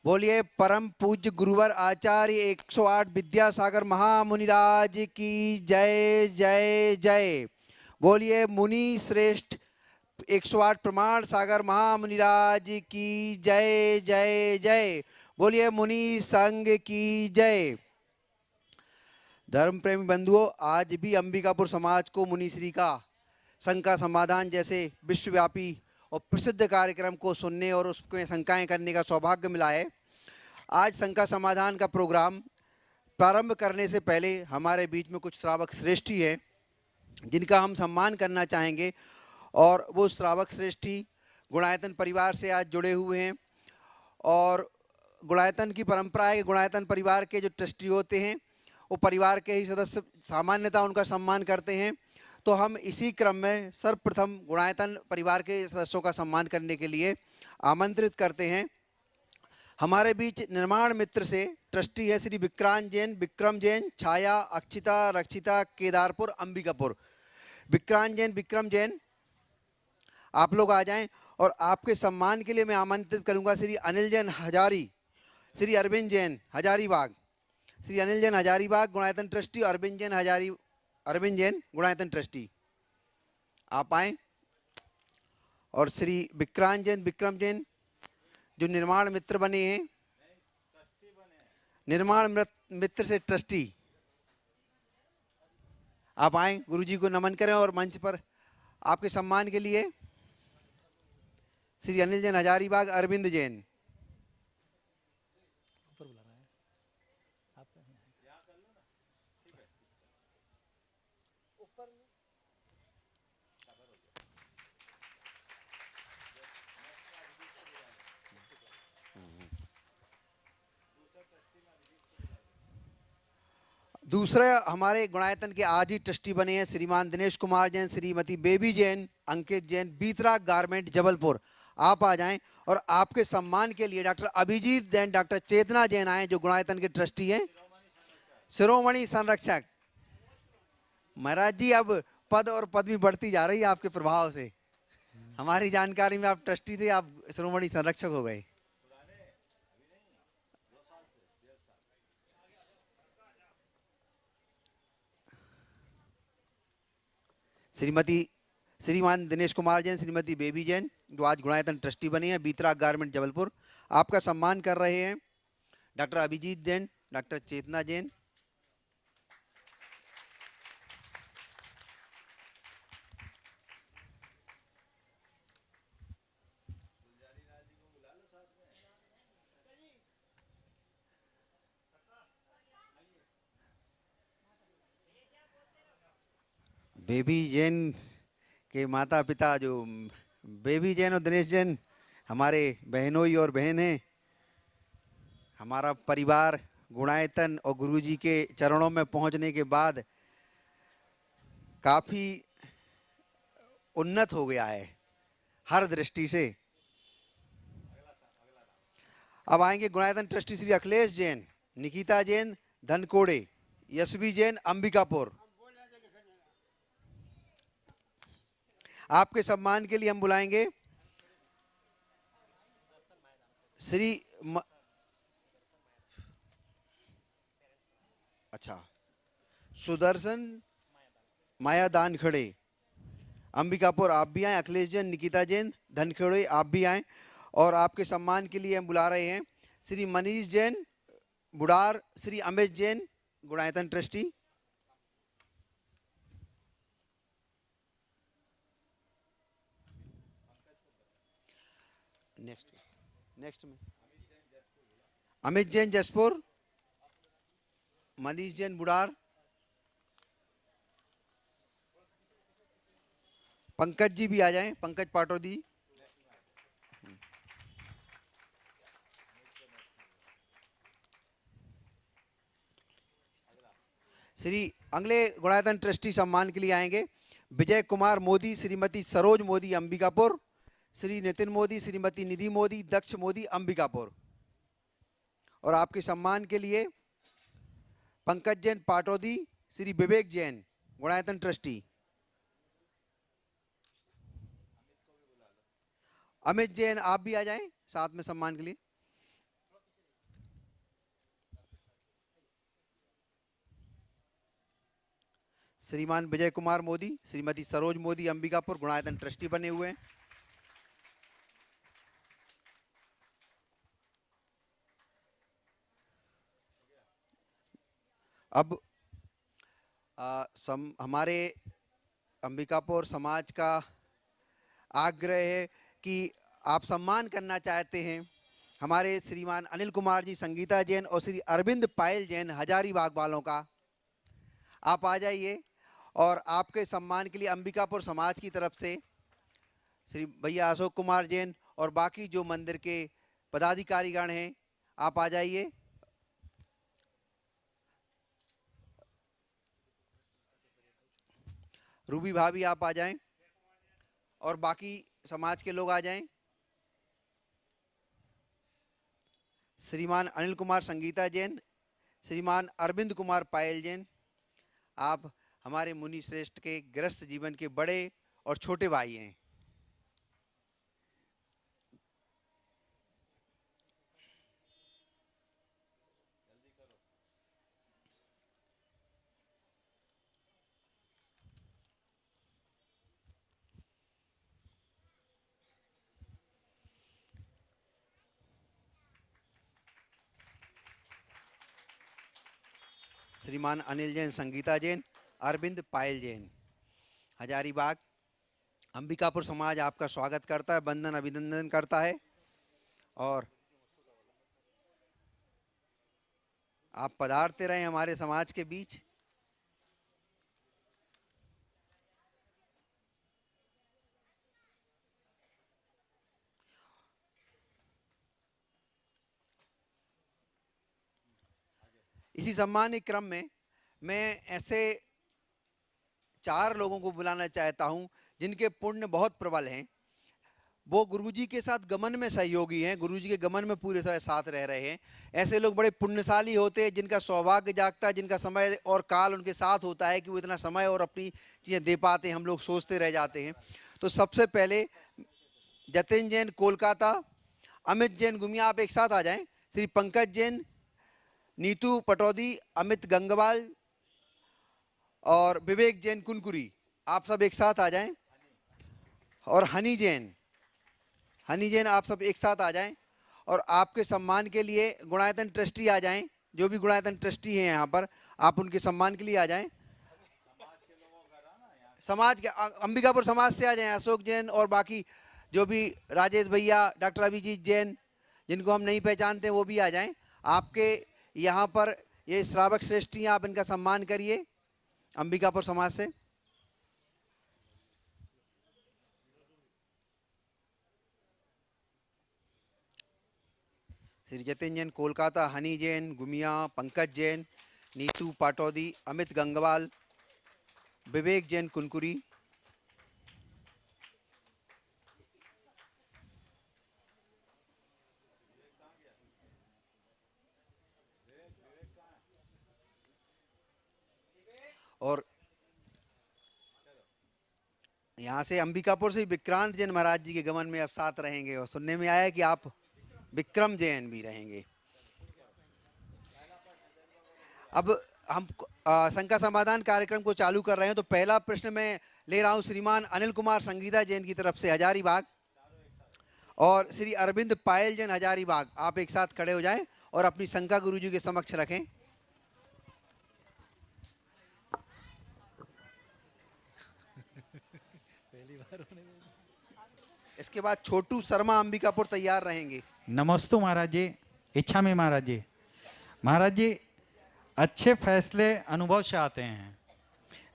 बोलिए परम पूज्य गुरुवर आचार्य 108 विद्यासागर महामुनिराज की जय जय जय। बोलिए मुनि श्रेष्ठ 108 प्रमाण सागर महामुनिराज की जय जय जय। बोलिए मुनि संघ की जय। धर्म प्रेमी बंधुओं, आज भी अंबिकापुर समाज को मुनिश्री का शंका समाधान जैसे विश्वव्यापी और प्रसिद्ध कार्यक्रम को सुनने और उसमें शंकाएं करने का सौभाग्य मिला है। आज शंका समाधान का प्रोग्राम प्रारंभ करने से पहले हमारे बीच में कुछ श्रावक श्रेष्ठी हैं जिनका हम सम्मान करना चाहेंगे, और वो श्रावक श्रेष्ठी गुणायतन परिवार से आज जुड़े हुए हैं। और गुणायतन की परंपरा है कि गुणायतन परिवार के जो ट्रस्टी होते हैं वो परिवार के ही सदस्य सामान्यतः उनका सम्मान करते हैं। तो हम इसी क्रम में सर्वप्रथम गुणायतन परिवार के सदस्यों का सम्मान करने के लिए आमंत्रित करते हैं। हमारे बीच निर्माण मित्र से ट्रस्टी है श्री विक्रांत जैन, विक्रम जैन, छाया, अक्षिता, रक्षिता, केदारपुर, अंबिकापुर। विक्रांत जैन, विक्रम जैन, आप लोग आ जाएं। और आपके सम्मान के लिए मैं आमंत्रित करूंगा श्री अनिल जैन हजारी, श्री अरविंद जैन हजारीबाग, श्री अनिल जैन हजारीबाग गुणायतन ट्रस्टी, अरविंद जैन गुणायतन ट्रस्टी, आप आए। और श्री विक्रांत जैन, विक्रम जैन जो निर्माण मित्र बने हैं, निर्माण मित्र से ट्रस्टी, आप आए, गुरुजी को नमन करें। और मंच पर आपके सम्मान के लिए श्री अनिल जैन हजारीबाग, अरविंद जैन। दूसरे हमारे गुणायतन के आज ही ट्रस्टी बने हैं श्रीमान दिनेश कुमार जैन, श्रीमती बेबी जैन, अंकित जैन, बीतरा गारमेंट जबलपुर, आप आ जाएं। और आपके सम्मान के लिए डॉक्टर अभिजीत जैन, डॉक्टर चेतना जैन आए जो गुणायतन के ट्रस्टी हैं, शिरोमणि संरक्षक। महाराज जी, अब पद और पदवी बढ़ती जा रही है आपके प्रभाव से। हमारी जानकारी में आप ट्रस्टी थे, आप शिरोमणि संरक्षक हो गए। श्रीमान दिनेश कुमार जैन, श्रीमती बेबी जैन जो आज गुणायतन ट्रस्टी बने हैं, बीतरा गारमेंट जबलपुर, आपका सम्मान कर रहे हैं डॉक्टर अभिजीत जैन, डॉक्टर चेतना जैन। बेबी जैन के माता पिता जो बेबी जैन और दिनेश जैन हमारे बहनोई और बहन हैं। हमारा परिवार गुणायतन और गुरुजी के चरणों में पहुंचने के बाद काफी उन्नत हो गया है हर दृष्टि से। अब आएंगे गुणायतन ट्रस्टी श्री अखिलेश जैन, निकिता जैन धनकोड़े, यशवी जैन अंबिकापुर। आपके सम्मान के लिए हम बुलाएंगे श्री सुदर्शन मायादान खड़े अंबिकापुर, आप भी आए। अखिलेश जैन, निकिता जैन धनखेड़े, आप भी आए। और आपके सम्मान के लिए हम बुला रहे हैं श्री मनीष जैन बुडार, श्री अमित जैन गुणायतन ट्रस्टी। नेक्स्ट में अमित जैन जसपुर, मनीष जैन बुडार, पंकज जी भी आ जाएं, पंकज पाटोदी। श्री अगले गुणायतन ट्रस्टी सम्मान के लिए आएंगे विजय कुमार मोदी, श्रीमती सरोज मोदी अंबिकापुर, श्री नितिन मोदी, श्रीमती निधि मोदी, दक्ष मोदी अंबिकापुर। और आपके सम्मान के लिए पंकज जैन पाटोदी, श्री विवेक जैन गुणायतन ट्रस्टी। अमित जैन आप भी आ जाएं साथ में सम्मान के लिए। श्रीमान विजय कुमार मोदी, श्रीमती सरोज मोदी अंबिकापुर गुणायतन ट्रस्टी बने हुए हैं। अब हमारे अंबिकापुर समाज का आग्रह है कि आप सम्मान करना चाहते हैं हमारे श्रीमान अनिल कुमार जी संगीता जैन और श्री अरविंद पायल जैन हजारीबाग वालों का। आप आ जाइए और आपके सम्मान के लिए अंबिकापुर समाज की तरफ से श्री भैया अशोक कुमार जैन और बाकी जो मंदिर के पदाधिकारीगण हैं, आप आ जाइए। रूबी भाभी आप आ जाएं और बाकी समाज के लोग आ जाएं। श्रीमान अनिल कुमार संगीता जैन, श्रीमान अरविंद कुमार पायल जैन, आप हमारे मुनि श्रेष्ठ के गृहस्थ जीवन के बड़े और छोटे भाई हैं। श्रीमान अनिल जैन संगीता जैन, अरविंद पायल जैन हजारीबाग। अंबिकापुर समाज आपका स्वागत करता है, वंदन अभिनंदन करता है और आप पधारते रहे हमारे समाज के बीच। इसी सम्मानित क्रम में मैं ऐसे 4 लोगों को बुलाना चाहता हूं जिनके पुण्य बहुत प्रबल हैं। वो गुरुजी के साथ गमन में सहयोगी हैं, गुरुजी के गमन में पूरे साथ रह रहे हैं। ऐसे लोग बड़े पुण्यशाली होते हैं जिनका सौभाग्य जागता है, जिनका समय और काल उनके साथ होता है कि वो इतना समय और अपनी चीज़ें दे पाते हैं, हम लोग सोचते रह जाते हैं। तो सबसे पहले जतिन जैन कोलकाता, अमित जैन गुमिया, आप एक साथ आ जाएं। श्री पंकज जैन, नीतू पटौदी, अमित गंगवाल और विवेक जैन कुनकुरी, आप सब एक साथ आ जाएं। और हनी जैन आप सब एक साथ आ जाएं और आपके सम्मान के लिए गुणायतन ट्रस्टी आ जाएं। जो भी गुणायतन ट्रस्टी हैं यहाँ पर, आप उनके सम्मान के लिए आ जाएं। समाज के अंबिकापुर समाज से आ जाएं, अशोक जैन और बाकी जो भी राजेश भैया, डॉक्टर अभिजीत जैन, जिनको हम नहीं पहचानते वो भी आ जाएं। आपके यहाँ पर ये श्रावक श्रेष्ठी हैं, आप इनका सम्मान करिए अंबिकापुर समाज से। श्री जतिन जैन कोलकाता, हनी जैन गुमिया, पंकज जैन, नीतू पाटौदी, अमित गंगवाल, विवेक जैन कुनकुरी। और यहाँ से अंबिकापुर से विक्रांत जैन महाराज जी के गमन में अब साथ रहेंगे और सुनने में आया है कि आप विक्रम जैन भी रहेंगे। अब हम शंका समाधान कार्यक्रम को चालू कर रहे हैं। तो पहला प्रश्न मैं ले रहा हूं श्रीमान अनिल कुमार संगीता जैन की तरफ से हजारीबाग और श्री अरविंद पायल जैन हजारीबाग, आप एक साथ खड़े हो जाएं और अपनी शंका गुरुजी के समक्ष रखें। इसके बाद छोटू शर्मा अंबिकापुर तैयार रहेंगे। नमस्तु महाराज जी, इच्छा में महाराज जी। महाराज जी, अच्छे फैसले अनुभव से आते हैं,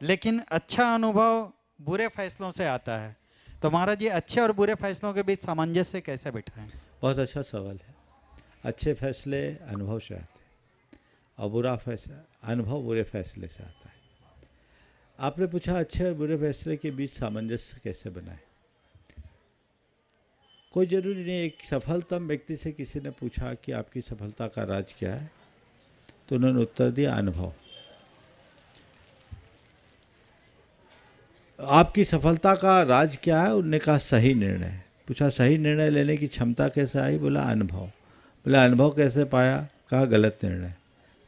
लेकिन अच्छा अनुभव बुरे फैसलों से आता है। तो महाराज जी, अच्छे और बुरे फैसलों के बीच सामंजस्य कैसे बिठाएं? बहुत अच्छा सवाल है। अच्छे फैसले अनुभव से आते हैं और बुरा फैसला अनुभव बुरे फैसले से आता है। आपने पूछा अच्छे और बुरे फैसले के बीच सामंजस्य कैसे बनाएं। कोई ज़रूरी नहीं। एक सफलतम व्यक्ति से किसी ने पूछा कि आपकी सफलता का राज क्या है, तो उन्होंने उत्तर दिया अनुभव। आपकी सफलता का राज क्या है? उन्होंने कहा सही निर्णय। पूछा सही निर्णय लेने की क्षमता कैसे आई? बोला अनुभव। बोला अनुभव कैसे पाया? कहा गलत निर्णय।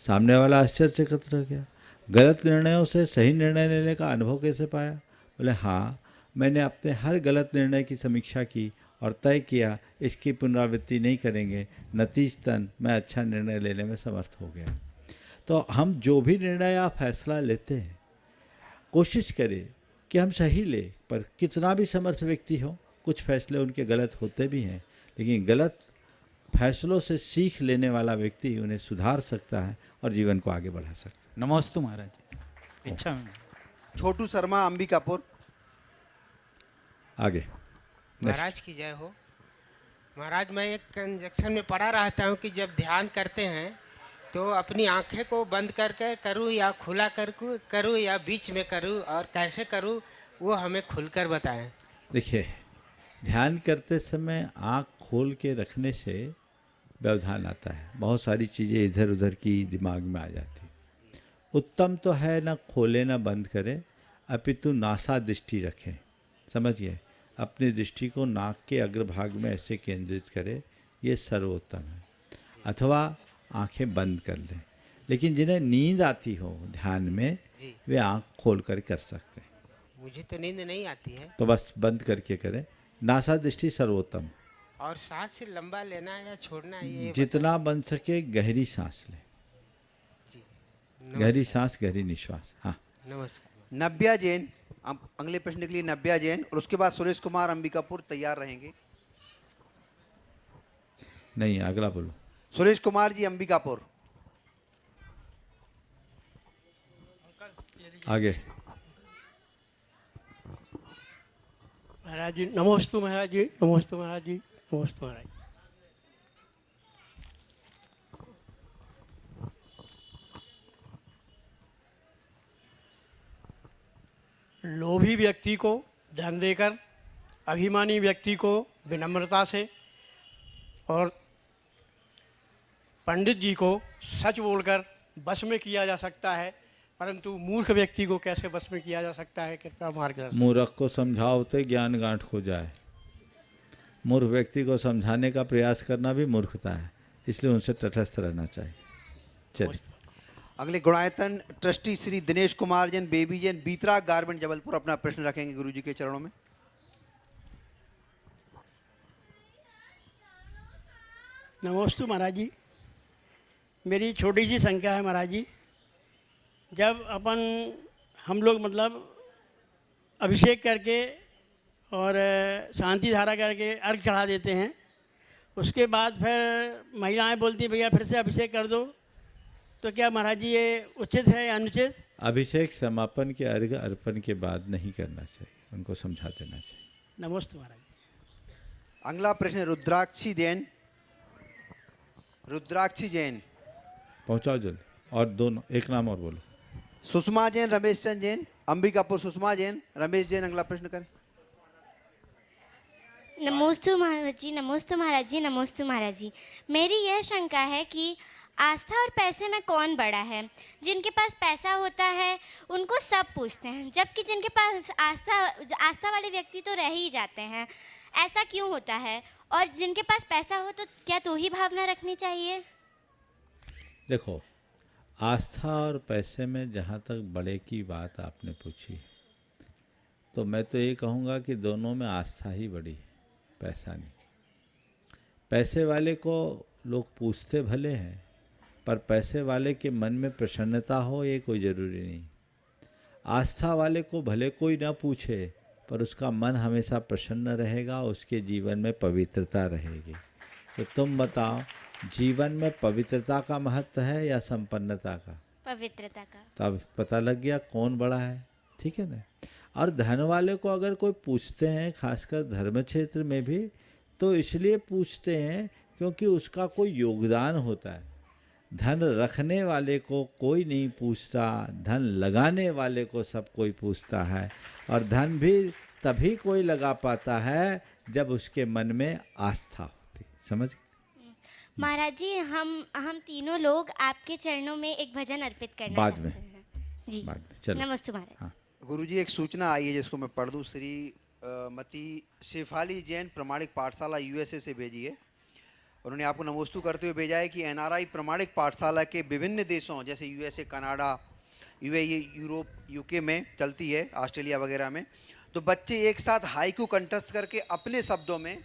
सामने वाला आश्चर्यचकित रह गया। गलत निर्णयों से सही निर्णय लेने का अनुभव कैसे पाया? बोले हाँ, मैंने अपने हर गलत निर्णय की समीक्षा की और तय किया इसकी पुनरावृत्ति नहीं करेंगे, नतीजतन मैं अच्छा निर्णय लेने में समर्थ हो गया। तो हम जो भी निर्णय या फैसला लेते हैं कोशिश करें कि हम सही ले, पर कितना भी समर्थ व्यक्ति हो कुछ फैसले उनके गलत होते भी हैं, लेकिन गलत फैसलों से सीख लेने वाला व्यक्ति उन्हें सुधार सकता है और जीवन को आगे बढ़ा सकता है। नमोस्तु महाराज जी। इच्छा में छोटू शर्मा अंबिकापुर। आगे महाराज की जय हो। महाराज, मैं एक कंजक्शन में पढ़ा रहता हूँ कि जब ध्यान करते हैं तो अपनी आंखें को बंद करके करूँ या खुला कर करूँ या बीच में करूँ और कैसे करूँ वो हमें खुलकर बताएं। देखिए, ध्यान करते समय आँख खोल के रखने से व्यवधान आता है, बहुत सारी चीज़ें इधर उधर की दिमाग में आ जाती। उत्तम तो है ना खोले ना बंद करें, अपितु नासा दृष्टि रखें। समझिए, अपनी दृष्टि को नाक के अग्रभाग में ऐसे केंद्रित करें, ये सर्वोत्तम है। अथवा आंखें बंद कर लें, लेकिन जिन्हें नींद आती हो ध्यान में जी, वे आँख खोल कर सकते हैं। मुझे तो नींद नहीं आती है। तो बस बंद करके करें, नासा दृष्टि सर्वोत्तम। और सांस से लंबा लेना या छोड़ना ये जितना बन सके गहरी सांस लें, जी। गहरी सांस गहरी निश्वास। हाँ, नमस्कार। नव्या जैन, अगले प्रश्न के लिए नव्या जैन और उसके बाद सुरेश कुमार अंबिकापुर तैयार रहेंगे। नहीं अगला बोलो। सुरेश कुमार जी अंबिकापुर। आगे। महाराज जी नमोस्तु महाराज जी, नमोस्तु महाराज जी, नमोस्तु महाराज। लोभी व्यक्ति को धन देकर अभिमानी व्यक्ति को विनम्रता से और पंडित जी को सच बोलकर वश में किया जा सकता है, परंतु मूर्ख व्यक्ति को कैसे वश में किया जा सकता है, कृपया मार्गदर्शन। मूर्ख को समझाओ तो ज्ञान गांठ हो जाए। मूर्ख व्यक्ति को समझाने का प्रयास करना भी मूर्खता है, इसलिए उनसे तटस्थ रहना चाहिए। चलिए अगले गुणायतन ट्रस्टी श्री दिनेश कुमार जैन बेबी जैन बीतरा गारमेंट जबलपुर अपना प्रश्न रखेंगे गुरुजी के चरणों में। नमोस्तु महाराज जी। मेरी छोटी सी शंका है महाराज जी, जब हम लोग मतलब अभिषेक करके और शांति धारा करके अर्घ चढ़ा देते हैं, उसके बाद फिर महिलाएं बोलती भैया फिर से अभिषेक कर दो, तो क्या महाराज जी ये उचित है या अनुचित? अभिषेक समापन के अर्घ अर्पण के बाद नहीं करना चाहिए, उनको समझा देना चाहिए। नमस्ते महाराज जी। अगला प्रश्न रुद्राक्षी जैन। रुद्राक्षी जैन। पहुंचाओ जल्दी, और दोनों एक नाम और बोलो। सुषमा जैन रमेश चंद जैन अंबिकापुर। सुषमा जैन रमेश जैन अगला प्रश्न करें। नमोस्तु महाराज जी, नमोस्तु महाराज जी, नमोस्तु महाराज जी। मेरी यह शंका है कि आस्था और पैसे में कौन बड़ा है? जिनके पास पैसा होता है उनको सब पूछते हैं, जबकि जिनके पास आस्था वाले व्यक्ति तो रह ही जाते हैं। ऐसा क्यों होता है? और जिनके पास पैसा हो तो क्या तो ही भावना रखनी चाहिए? देखो, आस्था और पैसे में जहाँ तक बड़े की बात आपने पूछी, तो मैं तो ये कहूँगा कि दोनों में आस्था ही बड़ी है, पैसा नहीं। पैसे वाले को लोग पूछते भले हैं, पर पैसे वाले के मन में प्रसन्नता हो ये कोई ज़रूरी नहीं। आस्था वाले को भले कोई ना पूछे, पर उसका मन हमेशा प्रसन्न रहेगा, उसके जीवन में पवित्रता रहेगी। तो तुम बताओ, जीवन में पवित्रता का महत्व है या संपन्नता का? पवित्रता का। तो अब पता लग गया कौन बड़ा है, ठीक है ना। और धन वाले को अगर कोई पूछते हैं, खासकर धर्म क्षेत्र में भी, तो इसलिए पूछते हैं क्योंकि उसका कोई योगदान होता है। धन रखने वाले को कोई नहीं पूछता, धन लगाने वाले को सब कोई पूछता है। और धन भी तभी कोई लगा पाता है जब उसके मन में आस्था होती। समझ? महाराज जी, हम तीनों लोग आपके चरणों में एक भजन अर्पित करना बाद चाहते में। हैं। जी बाद में, चलो। नमस्ते महाराज। हाँ। गुरुजी एक सूचना आई है जिसको मैं पढ़ दूं। श्री मती शेफाली जैन प्रमाणिक पाठशाला यूएसए से भेजी है। उन्होंने आपको नमोस्तु करते हुए भेजा है कि एनआरआई प्रमाणिक पाठशाला के विभिन्न देशों जैसे यूएसए, कनाडा, यूरोप यूके में चलती है, ऑस्ट्रेलिया वगैरह में। तो बच्चे एक साथ हाइकू कंठस्थ करके अपने शब्दों में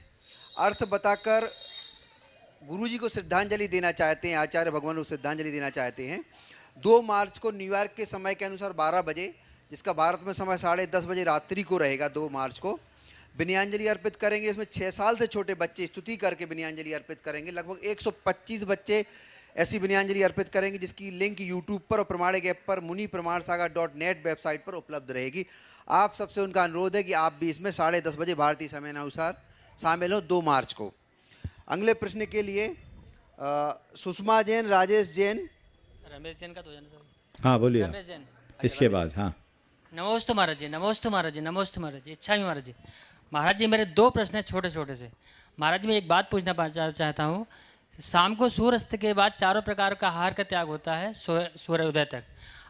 अर्थ बताकर गुरुजी को श्रद्धांजलि देना चाहते हैं, आचार्य भगवान को श्रद्धांजलि देना चाहते हैं। 2 मार्च को न्यूयॉर्क के समय के अनुसार 12 बजे, जिसका भारत में समय 10:30 बजे रात्रि को रहेगा, 2 मार्च को विनयांजलि अर्पित करेंगे। इसमें 6 साल से छोटे बच्चे स्तुति करके विनयांजलि अर्पित करेंगे। लगभग 125 बच्चे ऐसी विनयांजलि अर्पित करेंगे, जिसकी लिंक यूट्यूब पर और प्रमाणिक ऐप पर मुनिप्रमाणसागर.net वेबसाइट पर उपलब्ध रहेगी। आप सबसे उनका अनुरोध है कि आप भी इसमें 10:30 बजे भारतीय समय अनुसार शामिल हो, 2 मार्च को। अगले प्रश्न के लिए सुषमा जैन, राजेश जैन, रमेश जैन का तो जाना सर। हाँ बोलिए। रमेश जैन। इसके बाद हाँ नमोस्तु महाराज जी, नमोस्तु महाराज जी, नमोस्तु महाराज जी, इच्छा भी महाराज जी। महाराज जी मेरे 2 प्रश्न हैं छोटे छोटे से। महाराज जी मैं एक बात पूछना चाहता हूँ। शाम को सूर्यास्त के बाद 4 प्रकार का आहार का त्याग होता है सूर्योदय तक।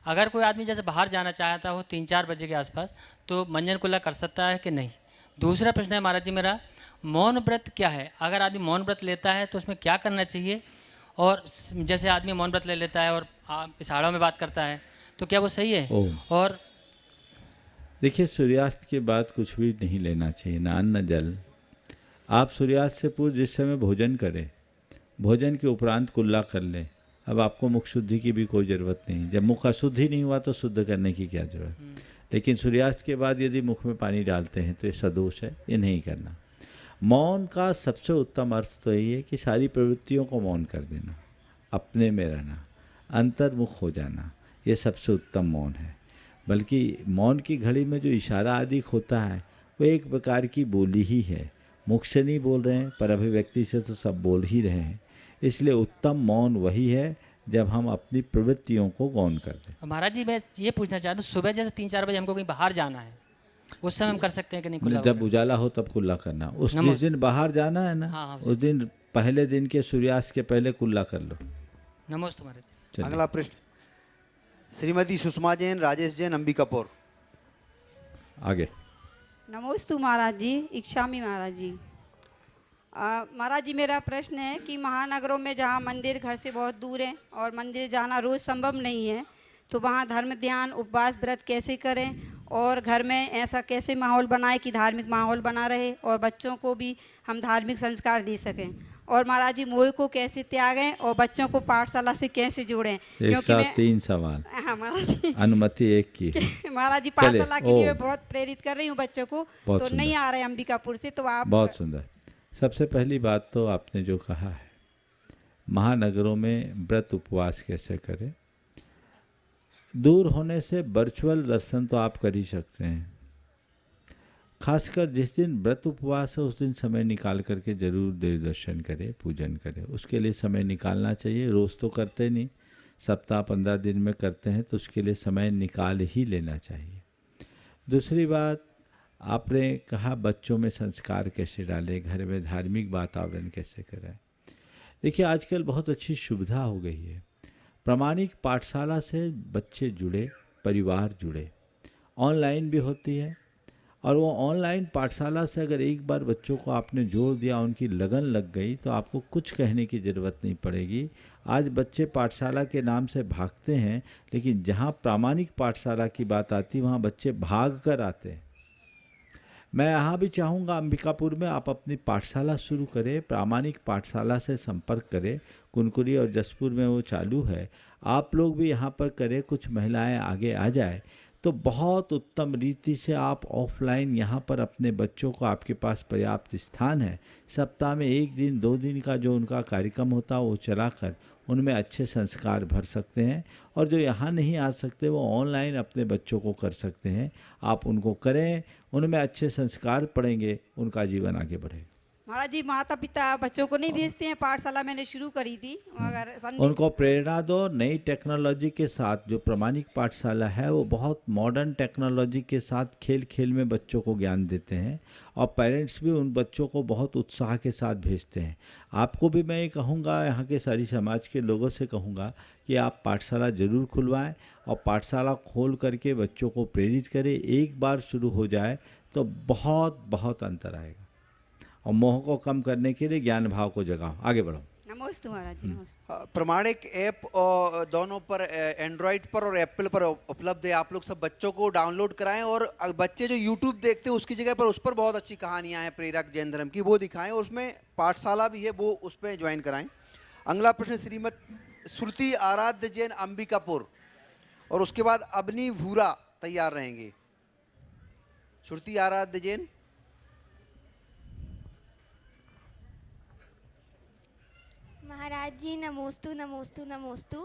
अगर कोई आदमी जैसे बाहर जाना चाहता हो 3-4 बजे के आसपास, तो मंजन कुल्ला कर सकता है कि नहीं? दूसरा प्रश्न है महाराज जी मेरा, मौन व्रत क्या है? अगर आदमी मौन व्रत लेता है तो उसमें क्या करना चाहिए? और जैसे आदमी मौन व्रत ले लेता है और इशारों में बात करता है, तो क्या वो सही है? और देखिए, सूर्यास्त के बाद कुछ भी नहीं लेना चाहिए, ना अन्न जल। आप सूर्यास्त से पूर्व जिस समय भोजन करें, भोजन के उपरांत कुल्ला कर लें। अब आपको मुख शुद्धि की भी कोई ज़रूरत नहीं। जब मुख अशुद्ध ही नहीं हुआ तो शुद्ध करने की क्या ज़रूरत। लेकिन सूर्यास्त के बाद यदि मुख में पानी डालते हैं तो ये सदोष है, ये नहीं करना। मौन का सबसे उत्तम अर्थ तो यही है कि सारी प्रवृत्तियों को मौन कर देना, अपने में रहना, अंतर्मुख हो जाना, ये सबसे उत्तम मौन है। बल्कि मौन की घड़ी में जो इशारा आदि होता है वो एक प्रकार की बोली ही है। मुख से नहीं बोल रहे हैं, पर अभिव्यक्ति से तो सब बोल ही रहे हैं। इसलिए उत्तम मौन वही है जब हम अपनी प्रवृत्तियों को गौण कर दें। महाराज जी मैं ये पूछना चाहता हूँ, सुबह जैसे 3-4 बजे हमको कहीं बाहर जाना है, उस समय हम कर सकते हैं कि नहीं कुल्ला? जब उजाला हो तब कुल्ला करना। जिस दिन बाहर जाना है ना, हाँ, उस दिन पहले दिन के सूर्यास्त के पहले कुल्ला कर लो। नमस्ते महाराज जी। चलिए। अगला प्रश्न श्रीमती सुषमा जैन, राजेश जैन, अंबिकापुर। आगे। नमोस्तु महाराज जी, इच्छामी महाराज जी। महाराज जी मेरा प्रश्न है कि महानगरों में जहाँ मंदिर घर से बहुत दूर है और मंदिर जाना रोज़ संभव नहीं है, तो वहाँ धर्म ध्यान उपवास व्रत कैसे करें और घर में ऐसा कैसे माहौल बनाए कि धार्मिक माहौल बना रहे और बच्चों को भी हम धार्मिक संस्कार दे सकें। और महाराज जी मोह को कैसे त्यागें और बच्चों को पाठशाला से कैसे जोड़ें? एक साथ 3 सवाल। हाँ महाराज जी। अनुमति 1 की। महाराज जी पाठशाला के लिए मैं बहुत प्रेरित कर रही हूँ बच्चों को, तो नहीं आ रहे अंबिकापुर से, तो आप। बहुत सुंदर। सबसे पहली बात तो आपने जो कहा है, महानगरों में व्रत उपवास कैसे करें। दूर होने से वर्चुअल दर्शन तो आप कर ही सकते हैं। खासकर जिस दिन व्रत उपवास है उस दिन समय निकाल करके जरूर देव दर्शन करें, पूजन करें। उसके लिए समय निकालना चाहिए। रोज़ तो करते नहीं, सप्ताह 15 दिन में करते हैं, तो उसके लिए समय निकाल ही लेना चाहिए। दूसरी बात, आपने कहा बच्चों में संस्कार कैसे डालें, घर में धार्मिक वातावरण कैसे कराएं। देखिए आजकल बहुत अच्छी सुविधा हो गई है। प्रामाणिक पाठशाला से बच्चे जुड़े, परिवार जुड़े, ऑनलाइन भी होती है। और वो ऑनलाइन पाठशाला से अगर एक बार बच्चों को आपने जोड़ दिया, उनकी लगन लग गई, तो आपको कुछ कहने की ज़रूरत नहीं पड़ेगी। आज बच्चे पाठशाला के नाम से भागते हैं, लेकिन जहाँ प्रामाणिक पाठशाला की बात आती वहाँ बच्चे भाग कर आते हैं। मैं यहाँ भी चाहूँगा अंबिकापुर में आप अपनी पाठशाला शुरू करें, प्रामाणिक पाठशाला से संपर्क करें। कुनकुरी और जसपुर में वो चालू है, आप लोग भी यहाँ पर करें। कुछ महिलाएं आगे आ जाए तो बहुत उत्तम रीति से आप ऑफलाइन यहाँ पर अपने बच्चों को, आपके पास पर्याप्त स्थान है, सप्ताह में 1 दिन 2 दिन का जो उनका कार्यक्रम होता है वो चलाकर उनमें अच्छे संस्कार भर सकते हैं। और जो यहाँ नहीं आ सकते वो ऑनलाइन अपने बच्चों को कर सकते हैं। आप उनको करें, उनमें अच्छे संस्कार पड़ेंगे, उनका जीवन आगे बढ़ेगा। महाराज जी माता पिता बच्चों को नहीं भेजते हैं पाठशाला, मैंने शुरू करी थी, अगर उनको प्रेरणा दो। नई टेक्नोलॉजी के साथ जो प्रामाणिक पाठशाला है वो बहुत मॉडर्न टेक्नोलॉजी के साथ खेल खेल में बच्चों को ज्ञान देते हैं, और पेरेंट्स भी उन बच्चों को बहुत उत्साह के साथ भेजते हैं। आपको भी मैं ये कहूँगा, यहाँ के सारी समाज के लोगों से कहूँगा कि आप पाठशाला ज़रूर खुलवाएं और पाठशाला खोल करके बच्चों को प्रेरित करें। एक बार शुरू हो जाए तो बहुत बहुत अंतर आएगा। और मोह को कम करने के लिए ज्ञान भाव को जगाओ। आगे बढ़ो। नमोस्तु महाराज जी, नमस्ते। प्रमाणिक ऐप और दोनों पर एंड्रॉइड पर और एप्पल पर उपलब्ध है। आप लोग सब बच्चों को डाउनलोड कराएं और बच्चे जो यूट्यूब देखते हैं उसकी जगह पर उस पर बहुत अच्छी कहानियां हैं प्रेरक जैन धर्म की, वो दिखाएं। उसमें पाठशाला भी है, वो उस पर ज्वाइन कराएं। अगला प्रश्न श्रीमती श्रुति आराध्य जैन अंबिकापुर, और उसके बाद अबनी भूरा तैयार रहेंगे। श्रुति आराध्य जैन। महाराज जी नमोस्तु नमोस्तु नमोस्तु।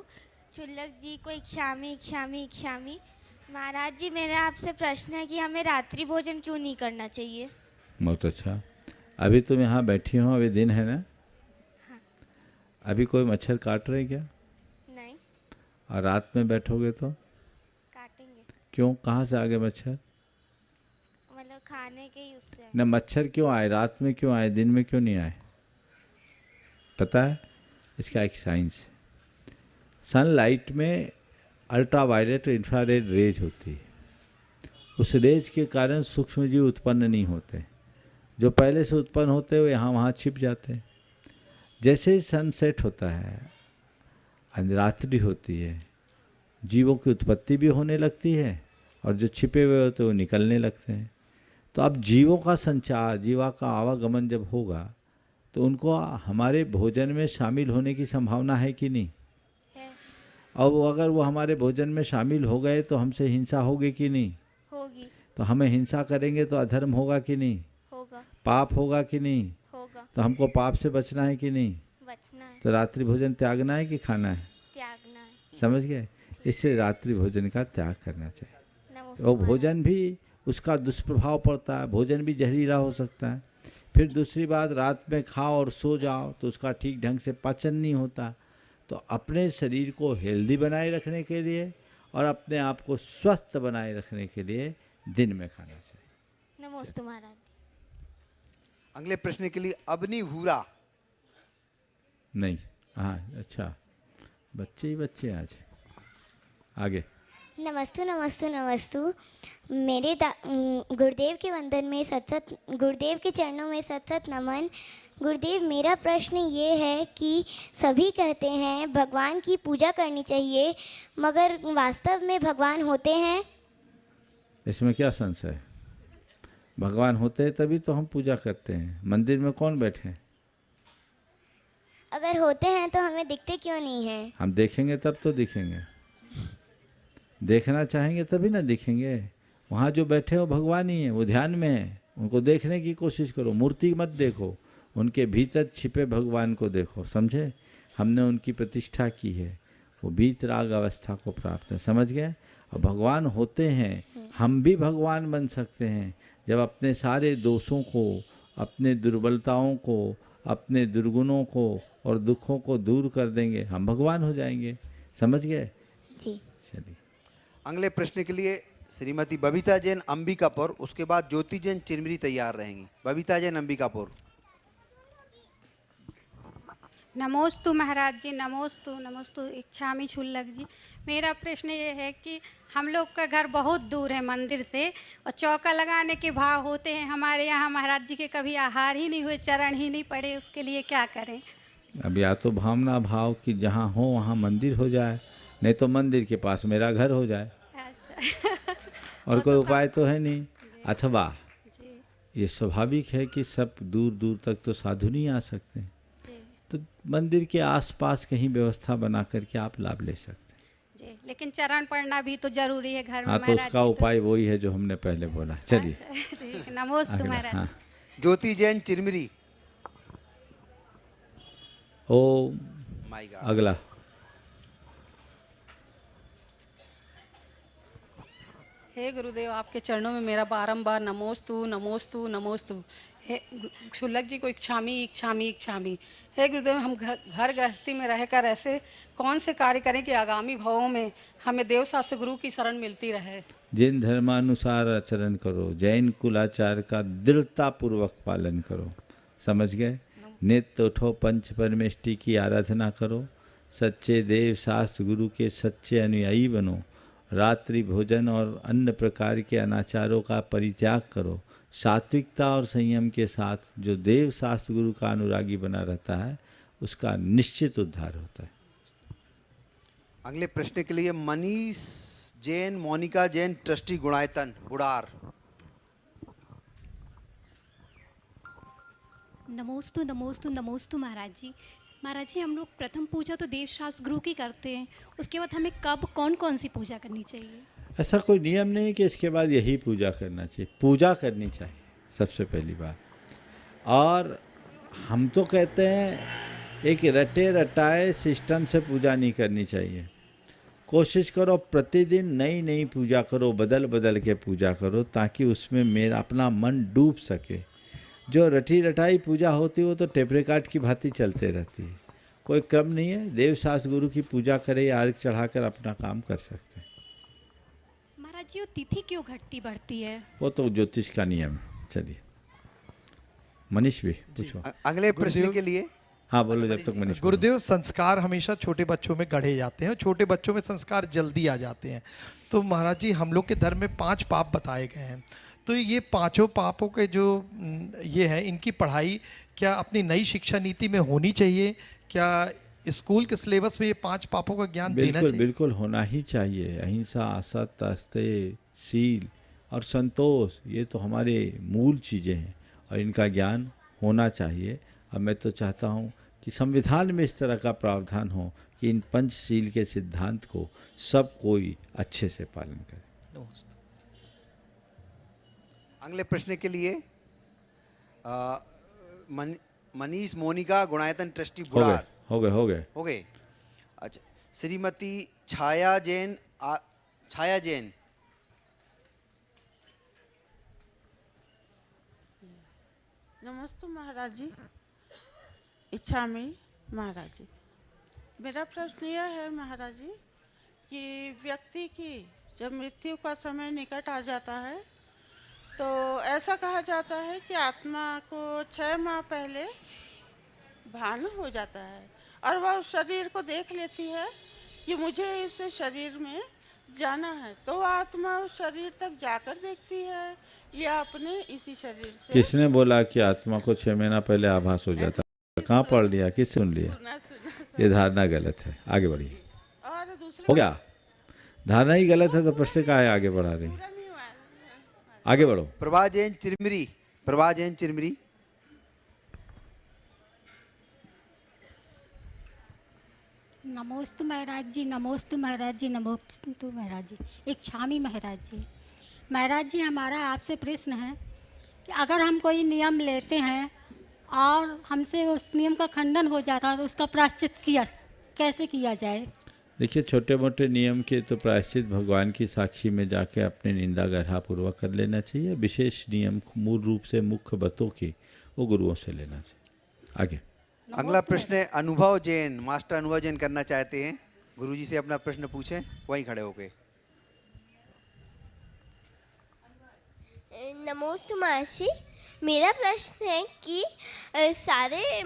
चुल्लक जी को इक्षामी इक्षामी इक्षामी। महाराज जी मेरा आपसे प्रश्न है कि हमें रात्रि भोजन क्यों नहीं करना चाहिए? बहुत अच्छा। अभी तुम यहाँ बैठी हो, अभी दिन है ना? हाँ। अभी कोई मच्छर काट रहे क्या? नहीं। और रात में बैठोगे तो काटेंगे। क्यों? कहाँ से आ गए मच्छर? मतलब खाने के ही उससे। न मच्छर क्यों आए? रात में क्यों आए? दिन में क्यों नहीं आए? पता है? इसका एक साइंस है। सनलाइट में अल्ट्रावायलेट इंफ्रारेड रेज होती है। उस रेज के कारण सूक्ष्मजीव उत्पन्न नहीं होते। जो पहले से उत्पन्न होते हैं वो यहाँ वहाँ छिप जाते हैं। जैसे ही सनसेट होता है, रात्रि होती है, जीवों की उत्पत्ति भी होने लगती है और जो छिपे हुए होते हैं वो निकलने लगते हैं। तो अब जीवों का संचार, जीवा का आवागमन जब होगा तो उनको हमारे भोजन में शामिल होने की संभावना है कि नहीं? है। और अगर वो हमारे भोजन में शामिल हो गए तो हमसे हिंसा होगी कि नहीं? होगी। तो हमें हिंसा करेंगे तो अधर्म होगा कि नहीं? होगा। पाप होगा कि नहीं? होगा। तो हमको पाप से बचना है कि नहीं? बचना है। तो रात्रि भोजन त्यागना है कि खाना है? त्यागना है। समझ गए? इसलिए रात्रि भोजन का त्याग करना चाहिए। नमोस्तु और महाराज। भोजन भी उसका दुष्प्रभाव पड़ता है, भोजन भी जहरीला हो सकता है। फिर दूसरी बात, रात में खाओ और सो जाओ तो उसका ठीक ढंग से पाचन नहीं होता। तो अपने शरीर को हेल्दी बनाए रखने के लिए और अपने आप को स्वस्थ बनाए रखने के लिए दिन में खाना चाहिए। नमोस्तु महाराज। अगले प्रश्न के लिए अबनी भूरा। नहीं, हाँ अच्छा, बच्चे ही बच्चे हैं आज। आगे। नमस्तु नमस्तु नमस्तु। मेरे गुरुदेव के वंदन में सत गुरुदेव के चरणों में सत नमन। गुरुदेव मेरा प्रश्न ये है कि सभी कहते हैं भगवान की पूजा करनी चाहिए, मगर वास्तव में भगवान होते हैं? इसमें क्या संशय है? भगवान होते हैं तभी तो हम पूजा करते हैं। मंदिर में कौन बैठे हैं? अगर होते हैं तो हमें दिखते क्यों नहीं हैं? हम देखेंगे तब तो दिखेंगे। देखना चाहेंगे तभी ना दिखेंगे। वहाँ जो बैठे हो भगवान ही है, वो ध्यान में है। उनको देखने की कोशिश करो, मूर्ति मत देखो, उनके भीतर छिपे भगवान को देखो। समझे? हमने उनकी प्रतिष्ठा की है, वो वीतराग अवस्था को प्राप्त है। समझ गए? और भगवान होते हैं, हम भी भगवान बन सकते हैं जब अपने सारे दोषों को, अपने दुर्बलताओं को, अपने दुर्गुणों को और दुखों को दूर कर देंगे, हम भगवान हो जाएंगे। समझ गए? जी। चलिए अगले प्रश्न के लिए श्रीमती बबीता जैन अंबिकापुर, उसके बाद ज्योति जैन चिरमिरी तैयार रहेंगी। बबीता जैन अंबिकापुर। नमोस्तु महाराज जी, नमोस्तु नमोस्तु। इच्छामी छुल्लक जी, मेरा प्रश्न ये है कि हम लोग का घर बहुत दूर है मंदिर से और चौका लगाने के भाव होते हैं हमारे यहाँ महाराज जी के, कभी आहार ही नहीं हुए, चरण ही नहीं पड़े, उसके लिए क्या करें? अब या तो भावना भाव कि जहाँ हो वहाँ मंदिर हो जाए, नहीं तो मंदिर के पास मेरा घर हो जाए। अच्छा। और कोई उपाय तो है नहीं। अथवा जी ये स्वाभाविक है कि सब दूर दूर तक तो साधु नहीं आ सकते, जी तो मंदिर के आसपास कहीं व्यवस्था बना करके आप लाभ ले सकते हैं। जी, लेकिन चरण पढ़ना भी तो जरूरी है घर में हाँ, तो महाराज उसका जी, उपाय वही है जो हमने पहले बोला। चलिए अच्छा, ठीक है, नमोस्तु अगला। महाराज। हाँ। Jyoti Jain Chirmiri. Oh my god. अगला। हे गुरुदेव, आपके चरणों में मेरा बारंबार नमोस्तु नमोस्तु नमोस्तु। हे क्षुल्लक जी को इच्छामी इच्छामी इच्छामी। हे गुरुदेव, हम घर गृहस्थी में रहकर ऐसे कौन से कार्य करें कि आगामी भावों में हमें देव शास्त्र गुरु की शरण मिलती रहे? जिन धर्मानुसार आचरण करो, जैन कुलाचार का दृढ़ता पूर्वक पालन करो। समझ गए? नित्य उठो, पंच परमेष्टि की आराधना करो, सच्चे देव शास्त्र गुरु के सच्चे अनुयायी बनो, रात्रि भोजन और अन्य प्रकार के अनाचारों का परित्याग करो। सात्विकता और संयम के साथ जो देव शास्त्र गुरु का अनुरागी बना रहता है उसका निश्चित उद्धार होता है। अगले प्रश्न के लिए मनीष जैन, मोनिका जैन, ट्रस्टी गुणायतन बुढ़ार। नमोस्तु नमोस्तु नमोस्तु महाराज जी। महाराज जी, हम लोग प्रथम पूजा तो देवशास्त्र गुरु की करते हैं, उसके बाद हमें कब कौन कौन सी पूजा करनी चाहिए? ऐसा कोई नियम नहीं कि इसके बाद यही पूजा करना चाहिए। पूजा करनी चाहिए सबसे पहली बात। और हम तो कहते हैं एक रटे रटाए सिस्टम से पूजा नहीं करनी चाहिए। कोशिश करो प्रतिदिन नई नई पूजा करो, बदल बदल के पूजा करो, ताकि उसमें मेरा अपना मन डूब सके। जो रटी रटाई पूजा होती है वो तो टेप रिकॉर्ड की भांति चलते रहती है, कोई क्रम नहीं है। देवशास्त्र गुरु की पूजा करे, अर्घ चढ़ाकर अपना काम कर सकते हैं। महाराज जी, वो तिथि क्यों घटती बढ़ती है? वो तो ज्योतिष का नियम है। चलिए मनीष भी पूछो। अगले प्रश्न के लिए हाँ बोलो, जब तक मनीष। गुरुदेव, संस्कार हमेशा छोटे बच्चों में गढ़े जाते हैं, छोटे बच्चों में संस्कार जल्दी आ जाते हैं। तो महाराज जी, हम लोग के धर्म में 5 पाप बताए गए हैं, तो ये 5 पापों के जो ये है, इनकी पढ़ाई क्या अपनी नई शिक्षा नीति में होनी चाहिए? क्या स्कूल के सिलेबस में ये 5 पापों का ज्ञान देना चाहिए? बिल्कुल होना ही चाहिए। अहिंसा, असत्य, अस्तेय, शील और संतोष, ये तो हमारे मूल चीज़ें हैं और इनका ज्ञान होना चाहिए। और मैं तो चाहता हूँ कि संविधान में इस तरह का प्रावधान हो कि इन पंचशील के सिद्धांत को सब कोई अच्छे से पालन करे। अगले प्रश्न के लिए मनीष, मोनिका, गुणायतन, ट्रस्टी बुढ़ार। हो गए। अच्छा, श्रीमती छाया जैन, छाया जैन। नमस्ते महाराज जी, इच्छा में महाराज जी। मेरा प्रश्न यह है महाराज जी कि व्यक्ति की जब मृत्यु का समय निकट आ जाता है तो ऐसा कहा जाता है कि आत्मा को 6 माह पहले भान हो जाता है और वह उस शरीर को देख लेती है कि मुझे इस शरीर में जाना है, तो वह आत्मा उस शरीर तक जाकर देखती है या अपने इसी शरीर से? किसने बोला कि आत्मा को 6 महीना पहले आभास हो जाता है? कहाँ पढ़ लिया, किस सुन लिया? ये धारणा गलत है, आगे बढ़िए। और दूसरा हो गया, धारणा ही गलत है तो प्रश्न का है आगे बढ़ा रही? आगे बढ़ो। प्रभा जैन चिरमिरी, प्रभा जैन चिरमिरी। नमोस्तु महाराज जी, नमोस्तु महाराज जी, नमोस्तु महाराज जी। एक छामी महाराज जी। महाराज जी, हमारा आपसे प्रश्न है कि अगर हम कोई नियम लेते हैं और हमसे उस नियम का खंडन हो जाता है तो उसका प्रायश्चित कैसे किया जाए? देखिए, छोटे मोटे नियम के तो प्रायश्चित भगवान की साक्षी में जाके अपने निंदा गढ़ापूर्वक कर लेना चाहिए। विशेष नियम मूल रूप से मुख्य व्रतों की वो गुरुओं से लेना चाहिए। आगे। अगला प्रश्न है अनुभव जैन, मास्टर अनुभव जैन करना चाहते हैं, गुरुजी से अपना प्रश्न पूछें वहीं खड़े होके। नमोस्तु महर्षि, मेरा प्रश्न है कि सारे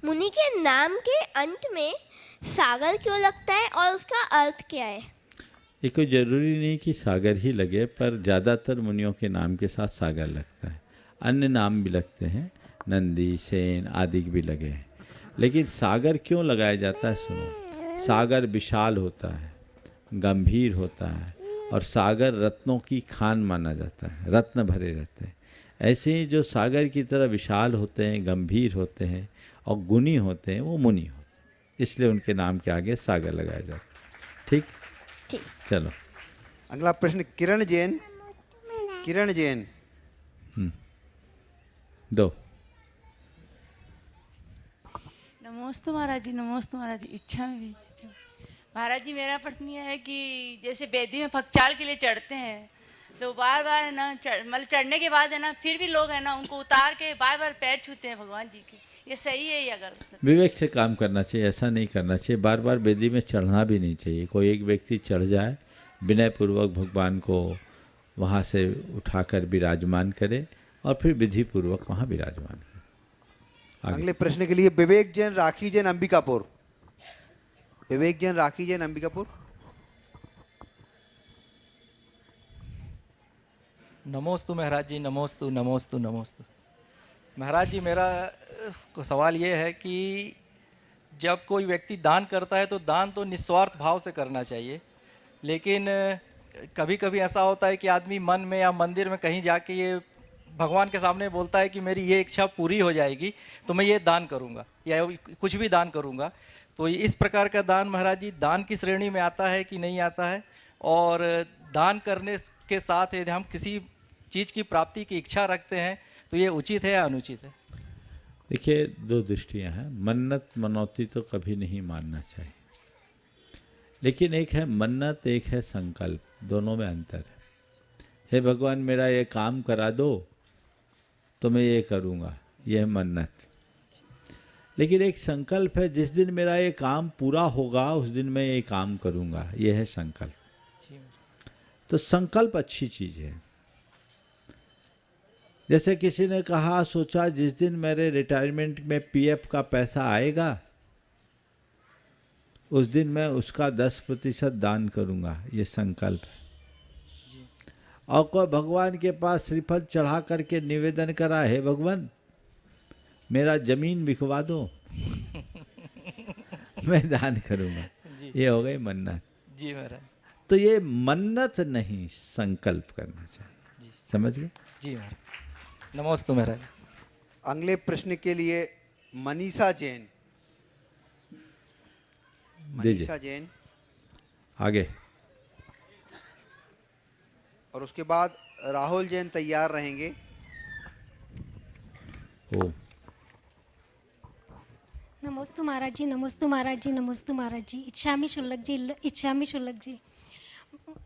मुनि के नाम के अंत में सागर क्यों लगता है और उसका अर्थ क्या है? ये कोई ज़रूरी नहीं कि सागर ही लगे, पर ज़्यादातर मुनियों के नाम के साथ सागर लगता है। अन्य नाम भी लगते हैं, नंदी, सेन आदि भी लगे हैं, लेकिन सागर क्यों लगाया जाता है सुनो। सागर विशाल होता है, गंभीर होता है और सागर रत्नों की खान माना जाता है, रत्न भरे रहते हैं। ऐसे ही जो सागर की तरह विशाल होते हैं, गंभीर होते हैं और गुणी होते हैं, वो मुनि होते हैं, इसलिए उनके नाम के आगे सागर लगाया जाता है। ठीक, चलो। अगला प्रश्न किरण जैन, किरण जैन। दो। नमोस्तु महाराज जी, नमोस्तु महाराज जी। इच्छा में भी महाराज जी, मेरा प्रश्न यह है कि जैसे वेदी में फकचाल के लिए चढ़ते हैं तो बार बार है ना, मतलब चढ़ने के बाद है ना, फिर भी लोग है ना उनको उतार के बार बार पैर छूते हैं भगवान जी के, ये सही है या गलत? विवेक से काम करना चाहिए, ऐसा नहीं करना चाहिए। बार बार वेदी में चढ़ना भी नहीं चाहिए। कोई एक व्यक्ति चढ़ जाए, विनयपूर्वक भगवान को वहाँ से उठाकर विराजमान करे और फिर विधि पूर्वक वहाँ विराजमान करे। अगले प्रश्न के लिए विवेक जैन, राखी जैन, अंबिकापुर। विवेक जैन, राखी जैन, अंबिकापुर। नमोस्तु महाराज जी, नमोस्तु नमोस्तु नमोस्तु। महाराज जी, मेरा सवाल ये है कि जब कोई व्यक्ति दान करता है तो दान तो निस्वार्थ भाव से करना चाहिए, लेकिन कभी कभी ऐसा होता है कि आदमी मन में या मंदिर में कहीं जाके ये भगवान के सामने बोलता है कि मेरी ये इच्छा पूरी हो जाएगी तो मैं ये दान करूँगा या कुछ भी दान करूँगा। तो इस प्रकार का दान महाराज जी दान की श्रेणी में आता है कि नहीं आता है? और दान करने के साथ यदि हम किसी चीज़ की प्राप्ति की इच्छा रखते हैं तो ये उचित है या अनुचित है? देखिए, दो दृष्टियां हैं। मन्नत मनौती तो कभी नहीं मानना चाहिए, लेकिन एक है मन्नत, एक है संकल्प, दोनों में अंतर है। हे भगवान मेरा ये काम करा दो तो मैं ये करूँगा, ये है मन्नत। लेकिन एक संकल्प है, जिस दिन मेरा ये काम पूरा होगा उस दिन मैं ये काम करूँगा, ये है संकल्प। तो संकल्प अच्छी चीज़ है। जैसे किसी ने कहा, सोचा जिस दिन मेरे रिटायरमेंट में पीएफ का पैसा आएगा उस दिन मैं उसका 10% दान करूंगा, ये संकल्प है। और कोई भगवान के पास श्रीफल चढ़ा करके निवेदन करा, है भगवान मेरा जमीन बिकवा दो मैं दान करूंगा, ये हो गई मन्नत। जी महाराज। तो ये मन्नत नहीं, संकल्प करना चाहिए। समझ गए? जी महाराज, नमस्ते महाराज। अगले प्रश्न के लिए मनीषा जैन। मनीषा जैन आगे। और उसके बाद राहुल जैन तैयार रहेंगे। ओ नमोस्तु महाराज जी, नमोस्तु महाराज जी, नमोस्तु महाराज जी। इच्छामी शुल्लक जी, इच्छामी शुल्लक जी।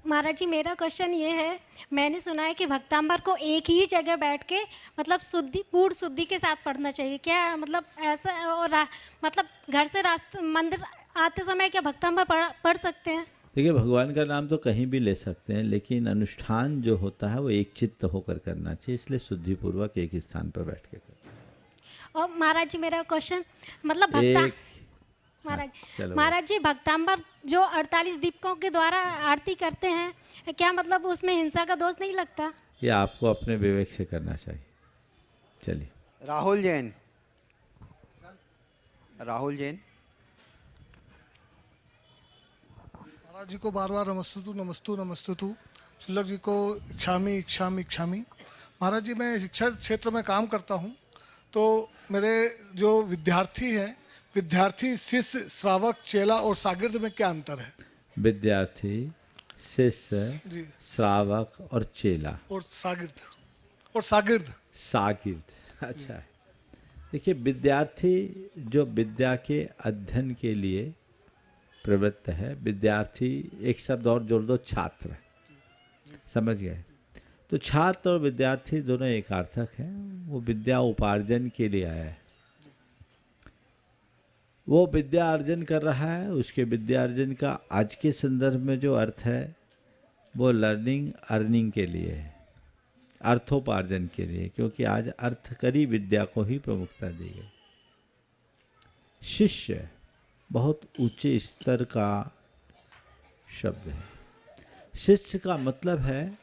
महाराज जी, मेरा क्वेश्चन ये है, मैंने सुना है कि भक्तांबर को एक ही जगह बैठ के मतलब शुद्धि, पूर्ण शुद्धि के साथ पढ़ना चाहिए। क्या मतलब ऐसा? और मतलब घर से रास्ते मंदिर आते समय क्या भक्तांबर पढ़ सकते हैं? देखिए, भगवान का नाम तो कहीं भी ले सकते हैं, लेकिन अनुष्ठान जो होता है वो एक चित्त होकर करना चाहिए, इसलिए शुद्धिपूर्वक एक स्थान पर बैठ के करना। और महाराज जी, मेरा क्वेश्चन मतलब महाराज जी, भक्तांबर जो 48 दीपकों के द्वारा आरती करते हैं, क्या मतलब उसमें हिंसा का दोष नहीं लगता? ये आपको अपने विवेक से करना चाहिए। चलिए। राहुल जैन। राहुल जैन। महाराज जी को बार बार नमस्तुतु नमस्तु नमस्तुतु। शुल्लक जी को इच्छामी इच्छामी इच्छामी। महाराज जी, मैं शिक्षा क्षेत्र में काम करता हूँ, तो मेरे जो विद्यार्थी हैं, विद्यार्थी, शिष्य, श्रावक, चेला और शागिर्द में क्या अंतर है? विद्यार्थी, शिष्य, श्रावक और चेला और शागिर्द। शागिर्द। अच्छा है। देखिए, विद्यार्थी जो विद्या के अध्ययन के लिए प्रवृत्त है, विद्यार्थी एक शब्द और जोड़ दो, छात्र। समझ गए? तो छात्र और विद्यार्थी दोनों एक अर्थक हैं। वो विद्या उपार्जन के लिए आया है, वो विद्या अर्जन कर रहा है। उसके विद्या अर्जन का आज के संदर्भ में जो अर्थ है वो लर्निंग अर्निंग के लिए है, अर्थोपार्जन के लिए, क्योंकि आज अर्थकरी विद्या को ही प्रमुखता दी गई। शिष्य बहुत ऊंचे स्तर का शब्द है। शिष्य का मतलब है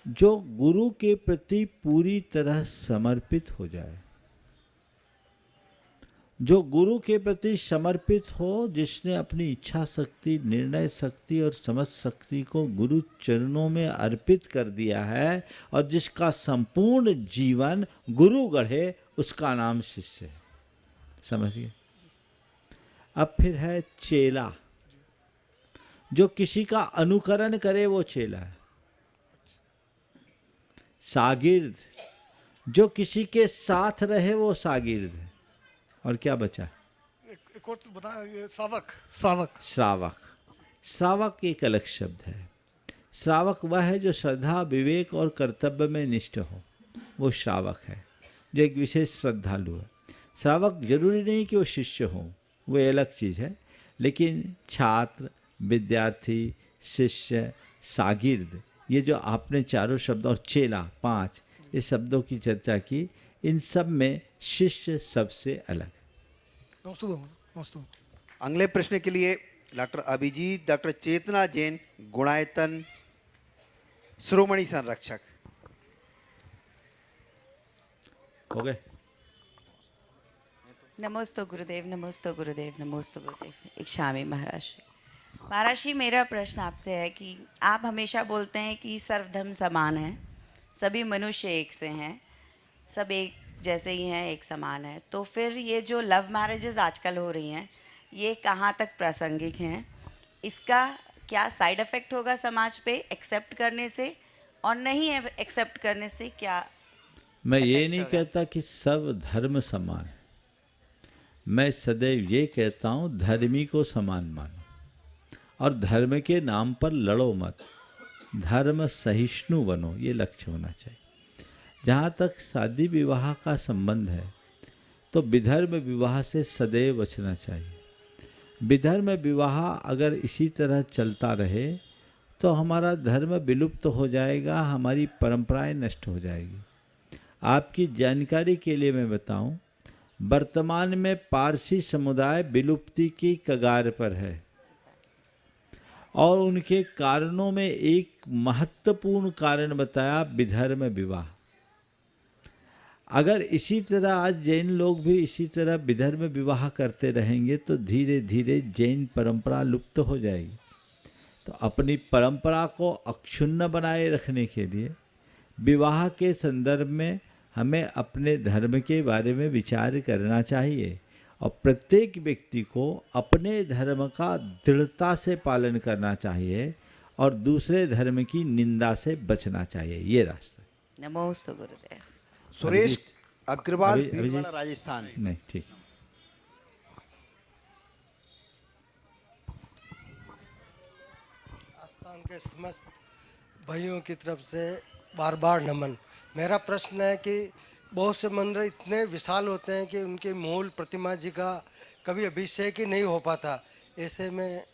जो गुरु के प्रति पूरी तरह समर्पित हो जाए, जो गुरु के प्रति समर्पित हो, जिसने अपनी इच्छा शक्ति, निर्णय शक्ति और समझ शक्ति को गुरु चरणों में अर्पित कर दिया है और जिसका संपूर्ण जीवन गुरु गढ़े, उसका नाम शिष्य है। समझिए? अब फिर है चेला। जो किसी का अनुकरण करे वो चेला है। शागिर्द, जो किसी के साथ रहे वो शागिर्द है। और क्या बचा? एक और बता, ये श्रावक। श्रावक एक अलग शब्द है। श्रावक वह है जो श्रद्धा, विवेक और कर्तव्य में निष्ठ हो, वो श्रावक है, जो एक विशेष श्रद्धालु है। श्रावक जरूरी नहीं कि वो शिष्य हो, वो अलग चीज़ है। लेकिन छात्र, विद्यार्थी, शिष्य, शागिर्द, ये जो आपने चारों शब्द, और चेला, 5 ये शब्दों की चर्चा की, इन सब में शिष्य सबसे अलग। अगले प्रश्न के लिए डॉक्टर अभिजीत, डॉक्टर चेतना जैन, गुणायतन, श्रोमणी संरक्षक। हो गए? नमोस्तु गुरुदेव, नमोस्तु गुरुदेव, नमोस्तु गुरुदेव। इच्छामी महाराज महाराज जी, मेरा प्रश्न आपसे है कि आप हमेशा बोलते हैं कि सर्वधर्म समान है, सभी मनुष्य एक से हैं, सब एक जैसे ही हैं, एक समान है। तो फिर ये जो लव मैरिजेस आजकल हो रही हैं, ये कहाँ तक प्रासंगिक हैं? इसका क्या साइड इफ़ेक्ट होगा समाज पे एक्सेप्ट करने से, और नहीं एक्सेप्ट करने से क्या? मैं ये नहीं कहता कि सब धर्म समान है, मैं सदैव ये कहता हूँ धर्मी को समान मानो, और धर्म के नाम पर लड़ो मत, धर्म सहिष्णु बनो, ये लक्ष्य होना चाहिए। जहाँ तक शादी विवाह का संबंध है तो विधर्म विवाह से सदैव बचना चाहिए। विधर्म विवाह अगर इसी तरह चलता रहे तो हमारा धर्म विलुप्त हो जाएगा, हमारी परंपराएं नष्ट हो जाएगी। आपकी जानकारी के लिए मैं बताऊं, वर्तमान में पारसी समुदाय विलुप्ति की कगार पर है, और उनके कारणों में एक महत्वपूर्ण कारण बताया विधर्म विवाह। अगर इसी तरह आज जैन लोग भी इसी तरह विधर्म विवाह करते रहेंगे तो धीरे धीरे जैन परंपरा लुप्त हो जाएगी। तो अपनी परंपरा को अक्षुण्ण बनाए रखने के लिए विवाह के संदर्भ में हमें अपने धर्म के बारे में विचार करना चाहिए, और प्रत्येक व्यक्ति को अपने धर्म का दृढ़ता से पालन करना चाहिए और दूसरे धर्म की निंदा से बचना चाहिए। ये रास्ता। नमोस्तु गुरुदेव। सुरेश अग्रवाल, अभिजीत, भीलवाड़ा, राजस्थान। नहीं, ठीक। आस्थान के समस्त भाइयों की तरफ से बार बार नमन। मेरा प्रश्न है कि बहुत से मंदिर इतने विशाल होते हैं कि उनके मूल प्रतिमा जी का कभी अभिषेक ही नहीं हो पाता, ऐसे में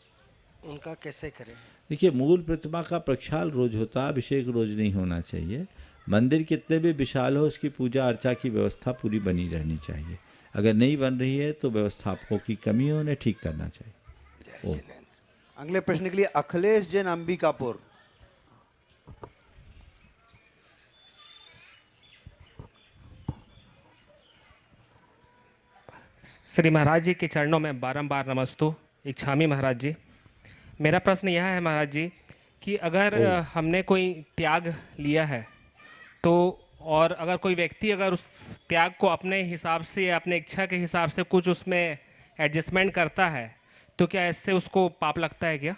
उनका कैसे करें? देखिए, मूल प्रतिमा का प्रक्षाल रोज होता है, अभिषेक रोज नहीं होना चाहिए। मंदिर कितने भी विशाल हो, उसकी पूजा अर्चा की व्यवस्था पूरी बनी रहनी चाहिए। अगर नहीं बन रही है तो व्यवस्थापकों की कमी है, उन्हें ठीक करना चाहिए। अगले प्रश्न के लिए अखिलेश जैन, अंबिकापुर। श्री महाराज जी के चरणों में बारंबार नमस्तु। इच्छामी महाराज जी, मेरा प्रश्न यह है महाराज जी कि अगर हमने कोई त्याग लिया है तो, और अगर कोई व्यक्ति अगर उस त्याग को अपने हिसाब से या अपने इच्छा के हिसाब से कुछ उसमें एडजस्टमेंट करता है तो क्या इससे उसको पाप लगता है क्या?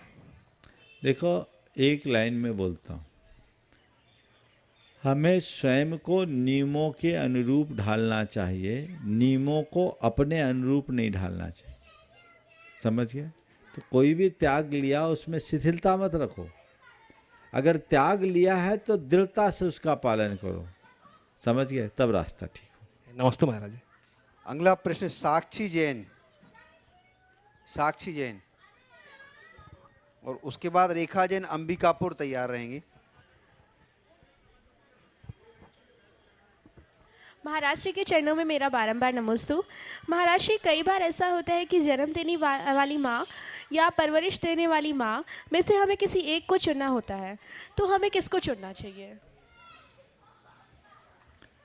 देखो, एक लाइन में बोलता हूँ, हमें स्वयं को नियमों के अनुरूप ढालना चाहिए, नियमों को अपने अनुरूप नहीं ढालना चाहिए। समझ गए? तो कोई भी त्याग लिया उसमें शिथिलता मत रखो। अगर त्याग लिया है तो दृढ़ता से उसका पालन करो। समझ गए? तब रास्ता ठीक हो। नमस्ते महाराज जी। अगला प्रश्न साक्षी जैन, साक्षी जैन, और उसके बाद रेखा जैन, अंबिकापुर तैयार रहेंगे। महाराज श्री के चरणों में मेरा बारंबार नमोस्तु। महाराज श्री, कई बार ऐसा होता है कि जन्म देने वाली माँ या परवरिश देने वाली माँ में से हमें किसी एक को चुनना होता है, तो हमें किसको चुनना चाहिए?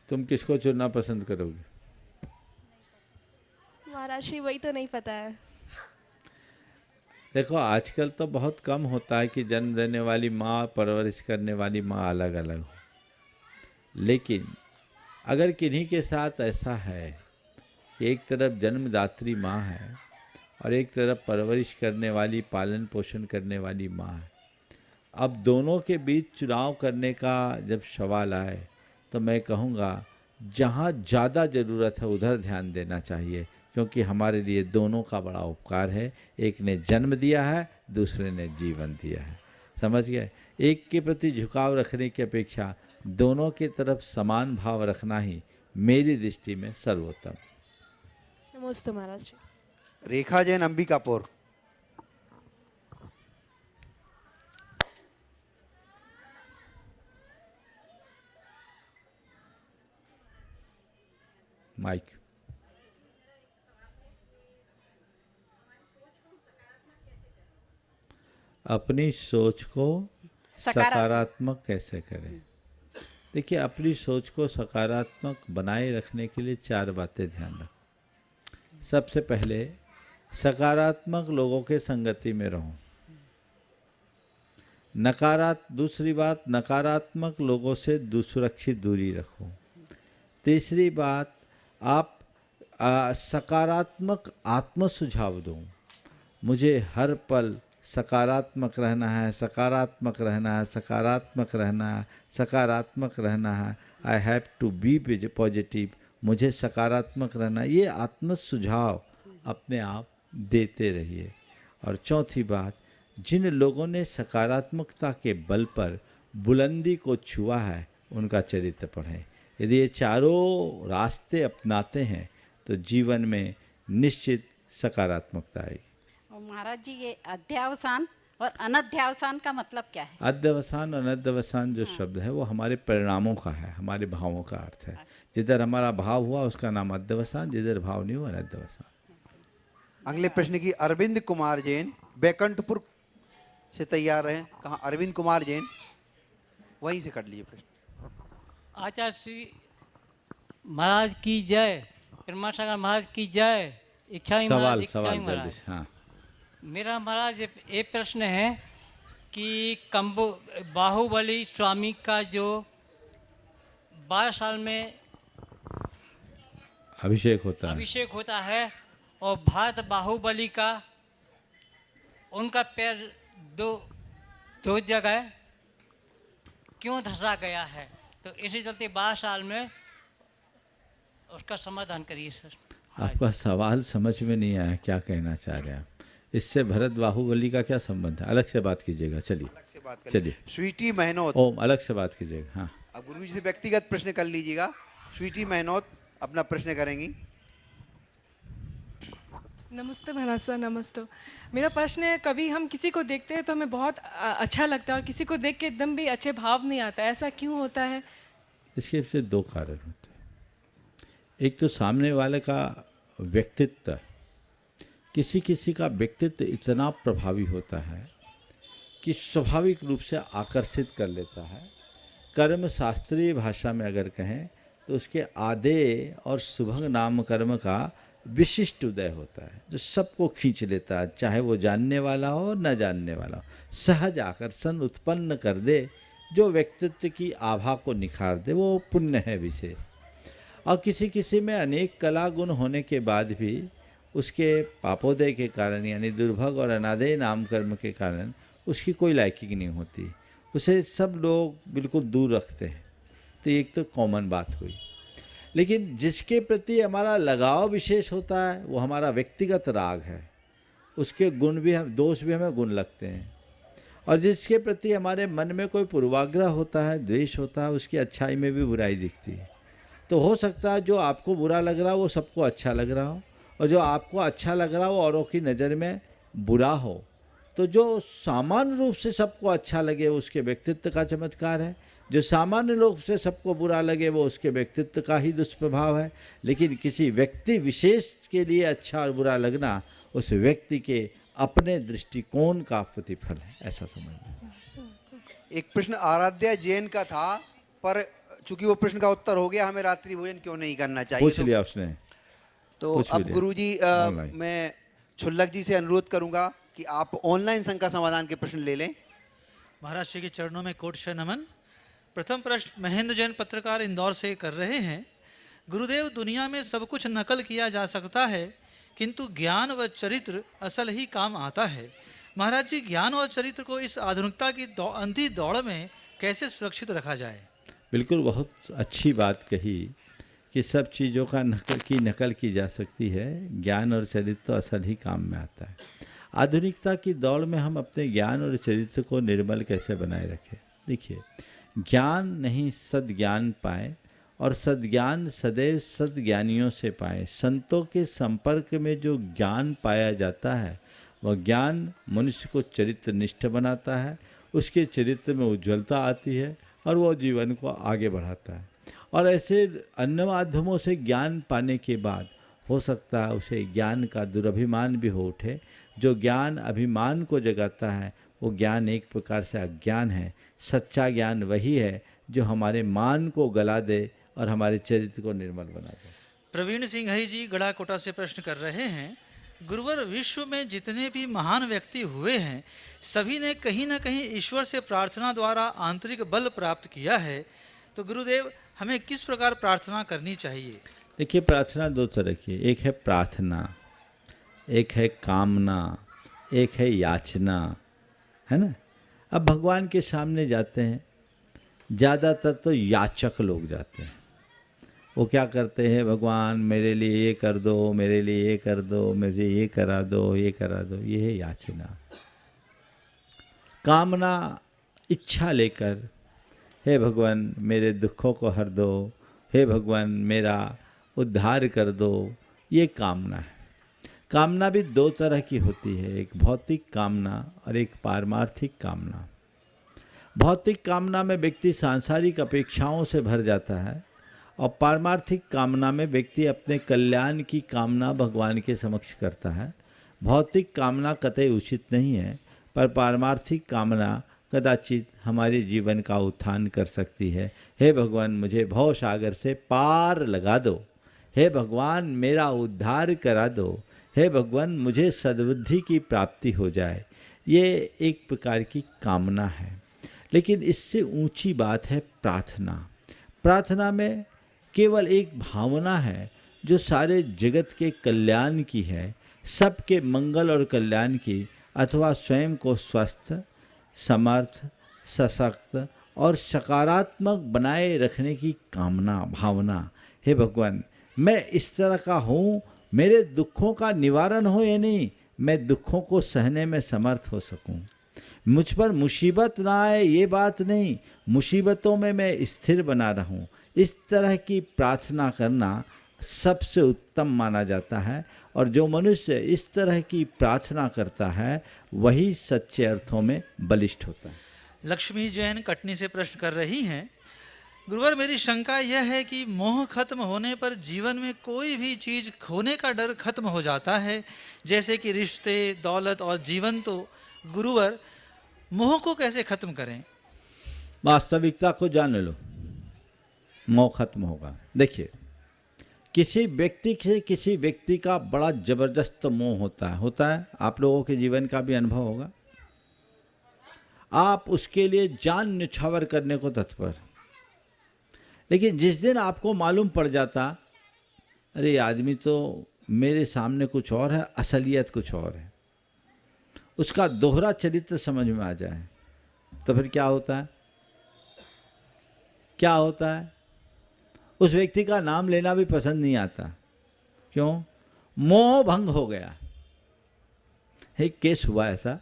तुम किसको चुनना पसंद करोगे? महाराज श्री, वही तो नहीं पता है। देखो, आजकल तो बहुत कम होता है कि जन्म देने वाली माँ, परवरिश करने वाली माँ अलग अलग हो, लेकिन अगर किन्हीं के साथ ऐसा है कि एक तरफ जन्मदात्री माँ है और एक तरफ परवरिश करने वाली, पालन पोषण करने वाली माँ है, अब दोनों के बीच चुनाव करने का जब सवाल आए तो मैं कहूँगा जहाँ ज़्यादा ज़रूरत है उधर ध्यान देना चाहिए, क्योंकि हमारे लिए दोनों का बड़ा उपकार है। एक ने जन्म दिया है, दूसरे ने जीवन दिया है। समझ गए? एक के प्रति झुकाव रखने की अपेक्षा दोनों की तरफ समान भाव रखना ही मेरी दृष्टि में सर्वोत्तम। नमस्ते महाराज जी। रेखा जैन, अंबिकापुर। माइक। अपनी सोच को सकारात्मक कैसे करें? देखिए, अपनी सोच को सकारात्मक बनाए रखने के लिए 4 बातें ध्यान रखें। सबसे पहले सकारात्मक लोगों के संगति में रहूं। दूसरी बात, नकारात्मक लोगों से सुरक्षित दूरी रखो। तीसरी बात, आप सकारात्मक आत्म सुझाव दो। मुझे हर पल सकारात्मक रहना है, सकारात्मक रहना है, सकारात्मक रहना है, सकारात्मक रहना है। I have to be positive. मुझे सकारात्मक रहना है। ये आत्म सुझाव अपने आप देते रहिए। और चौथी बात, जिन लोगों ने सकारात्मकता के बल पर बुलंदी को छुआ है उनका चरित्र पढ़ें। यदि ये चारों रास्ते अपनाते हैं तो जीवन में निश्चित सकारात्मकता आएगी। और महाराज जी, ये अध्यावसान और अनध्यावसान का मतलब क्या है? अध्यवसान और अनध्यवसान जो शब्द है वो हमारे परिणामों का है, हमारे भावों का अर्थ है। जिधर हमारा भाव हुआ उसका नाम अध्यवसान, जिधर भाव नहीं हुआ अनध्यवसान। अगले प्रश्न की अरविंद कुमार जैन बैकुंठपुर से तैयार रहे। कहाँ अरविंद कुमार जैन, वहीं से कर लीजिए प्रश्न। आचार्य श्री महाराज की जय, परमासागर महाराज की जय। इच्छा महाराज। हाँ। मेरा महाराज ये प्रश्न है कि बाहुबली स्वामी का जो 12 साल में अभिषेक होता है और भारत बाहुबली का उनका पैर दो जगह क्यों धंसा गया है? तो इसी चलते 12 साल में उसका समाधान करिए सर। आपका सवाल समझ में नहीं आया, क्या कहना चाह रहे हैं आप? इससे भरत बाहुबली का क्या संबंध है? अलग से बात कीजिएगा। चलिए स्वीटी महनोत। ओम, अलग से बात कीजिएगा। हाँ, अब गुरुजी से व्यक्तिगत प्रश्न कर लीजिएगा। स्वीटी महनोत अपना प्रश्न करेंगी। नमस्ते महाराज सर, नमस्ते। मेरा प्रश्न है, कभी हम किसी को देखते हैं तो हमें बहुत अच्छा लगता है और किसी को देख के एकदम भी अच्छे भाव नहीं आता, ऐसा क्यों होता है? इसके पीछे दो कारण होते हैं। एक तो सामने वाले का व्यक्तित्व, किसी का व्यक्तित्व इतना प्रभावी होता है कि स्वाभाविक रूप से आकर्षित कर लेता है। कर्म शास्त्रीय भाषा में अगर कहें तो उसके आधे और सुभग नाम कर्म का विशिष्ट उदय होता है जो सबको खींच लेता है, चाहे वो जानने वाला हो न जानने वाला हो। सहज आकर्षण उत्पन्न कर दे जो व्यक्तित्व की आभा को निखार दे, वो पुण्य है विशेष। और किसी में अनेक कला गुण होने के बाद भी उसके पापोदय के कारण यानी दुर्भग और अनादेय नाम कर्म के कारण उसकी कोई लायकी नहीं होती, उसे सब लोग बिल्कुल दूर रखते हैं। तो एक तो कॉमन बात हुई। लेकिन जिसके प्रति हमारा लगाव विशेष होता है वो हमारा व्यक्तिगत राग है, उसके गुण भी दोष भी हमें गुण लगते हैं। और जिसके प्रति हमारे मन में कोई पूर्वाग्रह होता है, द्वेष होता है, उसकी अच्छाई में भी बुराई दिखती है। तो हो सकता है जो आपको बुरा लग रहा हो वो सबको अच्छा लग रहा हो, और जो आपको अच्छा लग रहा हो औरों की नज़र में बुरा हो। तो जो सामान्य रूप से सबको अच्छा लगे वो उसके व्यक्तित्व का चमत्कार है, जो सामान्य रूप से सबको बुरा लगे वो उसके व्यक्तित्व का ही दुष्प्रभाव है। लेकिन किसी व्यक्ति विशेष के लिए अच्छा और बुरा लगना उस व्यक्ति के अपने दृष्टिकोण का प्रतिफल है, ऐसा समझना। एक प्रश्न आराध्या जैन का था, पर चूंकि वो प्रश्न का उत्तर हो गया, हमें रात्रि भोजन क्यों नहीं करना चाहिए, पूछ लिया उसने। तो अब गुरुजी मैं छुल्लक जी से अनुरोध करूंगा कि आप ऑनलाइन शंका समाधान के प्रश्न ले लें। महाराज श्री के चरणों में कोटि नमन। प्रथम प्रश्न महेंद्र जैन पत्रकार इंदौर से कर रहे हैं। गुरुदेव, दुनिया में सब कुछ नकल किया जा सकता है किंतु ज्ञान व चरित्र असल ही काम आता है। महाराज जी, ज्ञान और चरित्र को इस आधुनिकता की अंधी दौड़ में कैसे सुरक्षित रखा जाए? बिल्कुल, बहुत अच्छी बात कही कि सब चीज़ों का नकल की जा सकती है, ज्ञान और चरित्र तो असल ही काम में आता है। आधुनिकता की दौड़ में हम अपने ज्ञान और चरित्र को निर्मल कैसे बनाए रखें? देखिए, ज्ञान नहीं सद्ज्ञान पाए और सद्ज्ञान सदैव सद्ज्ञानियों से पाए। संतों के संपर्क में जो ज्ञान पाया जाता है वह ज्ञान मनुष्य को चरित्रनिष्ठ बनाता है, उसके चरित्र में उज्ज्वलता आती है और वह जीवन को आगे बढ़ाता है। और ऐसे अन्य माध्यमों से ज्ञान पाने के बाद हो सकता है उसे ज्ञान का दुरभिमान भी हो उठे। जो ज्ञान अभिमान को जगाता है वो ज्ञान एक प्रकार से अज्ञान है। सच्चा ज्ञान वही है जो हमारे मान को गला दे और हमारे चरित्र को निर्मल बना दे। प्रवीण सिंघई जी गड़ाकोटा से प्रश्न कर रहे हैं, गुरुवर, विश्व में जितने भी महान व्यक्ति हुए हैं सभी ने कहीं ना कहीं ईश्वर से प्रार्थना द्वारा आंतरिक बल प्राप्त किया है, तो गुरुदेव हमें किस प्रकार प्रार्थना करनी चाहिए? देखिए, प्रार्थना दो तरह की, एक है प्रार्थना, एक है कामना, एक है याचना, है ना। अब भगवान के सामने जाते हैं, ज़्यादातर तो याचक लोग जाते हैं। वो क्या करते हैं, भगवान मेरे लिए ये कर दो, मेरे लिए ये कर दो, मुझे ये करा दो, ये करा दो, ये है याचना। कामना, इच्छा लेकर, हे भगवान मेरे दुखों को हर दो, हे भगवान मेरा उद्धार कर दो, ये कामना है। कामना भी दो तरह की होती है, एक भौतिक कामना और एक पारमार्थिक कामना। भौतिक कामना में व्यक्ति सांसारिक अपेक्षाओं से भर जाता है और पारमार्थिक कामना में व्यक्ति अपने कल्याण की कामना भगवान के समक्ष करता है। भौतिक कामना कतई उचित नहीं है, पर पारमार्थिक कामना कदाचित हमारे जीवन का उत्थान कर सकती है। हे भगवान मुझे भव सागर से पार लगा दो, हे भगवान मेरा उद्धार करा दो, हे भगवान मुझे सद्बुद्धि की प्राप्ति हो जाए, ये एक प्रकार की कामना है। लेकिन इससे ऊंची बात है प्रार्थना। प्रार्थना में केवल एक भावना है जो सारे जगत के कल्याण की है, सबके मंगल और कल्याण की, अथवा स्वयं को स्वस्थ, समर्थ, सशक्त और सकारात्मक बनाए रखने की कामना, भावना। हे भगवान मैं इस तरह का हूँ, मेरे दुखों का निवारण हो या नहीं, मैं दुखों को सहने में समर्थ हो सकूं, मुझ पर मुसीबत ना आए ये बात नहीं, मुसीबतों में मैं स्थिर बना रहूं। इस तरह की प्रार्थना करना सबसे उत्तम माना जाता है, और जो मनुष्य इस तरह की प्रार्थना करता है वही सच्चे अर्थों में बलिष्ठ होता है। लक्ष्मी जैन कटनी से प्रश्न कर रही हैं, गुरुवर मेरी शंका यह है कि मोह खत्म होने पर जीवन में कोई भी चीज़ खोने का डर खत्म हो जाता है, जैसे कि रिश्ते, दौलत और जीवन। तो गुरुवर मोह को कैसे खत्म करें? वास्तविकता को जान लो, मोह खत्म होगा। देखिए, किसी व्यक्ति से किसी व्यक्ति का बड़ा जबरदस्त मोह होता है। आप लोगों के जीवन का भी अनुभव होगा। आप उसके लिए जान न्यौछावर करने को तत्पर, लेकिन जिस दिन आपको मालूम पड़ जाता अरे आदमी तो मेरे सामने कुछ और है, असलियत कुछ और है, उसका दोहरा चरित्र समझ में आ जाए, तो फिर क्या होता है? क्या होता है? उस व्यक्ति का नाम लेना भी पसंद नहीं आता। क्यों? मोह भंग हो गया। एक केस हुआ ऐसा,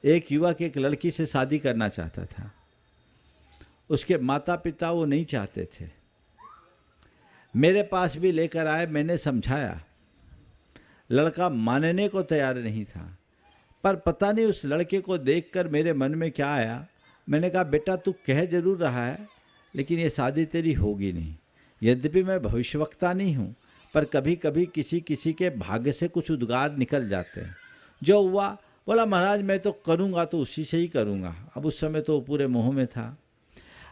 एक युवक एक लड़की से शादी करना चाहता था, उसके माता पिता वो नहीं चाहते थे। मेरे पास भी लेकर आए, मैंने समझाया, लड़का मानने को तैयार नहीं था। पर पता नहीं उस लड़के को देखकर मेरे मन में क्या आया, मैंने कहा बेटा तू कह जरूर रहा है लेकिन ये शादी तेरी होगी नहीं। यद्यपि मैं भविष्यवक्ता नहीं हूँ, पर कभी कभी किसी किसी के भाग्य से कुछ उद्गार निकल जाते हैं। जो हुआ, बोला महाराज मैं तो करूँगा तो उसी से ही करूँगा। अब उस समय तो पूरे मोह में था।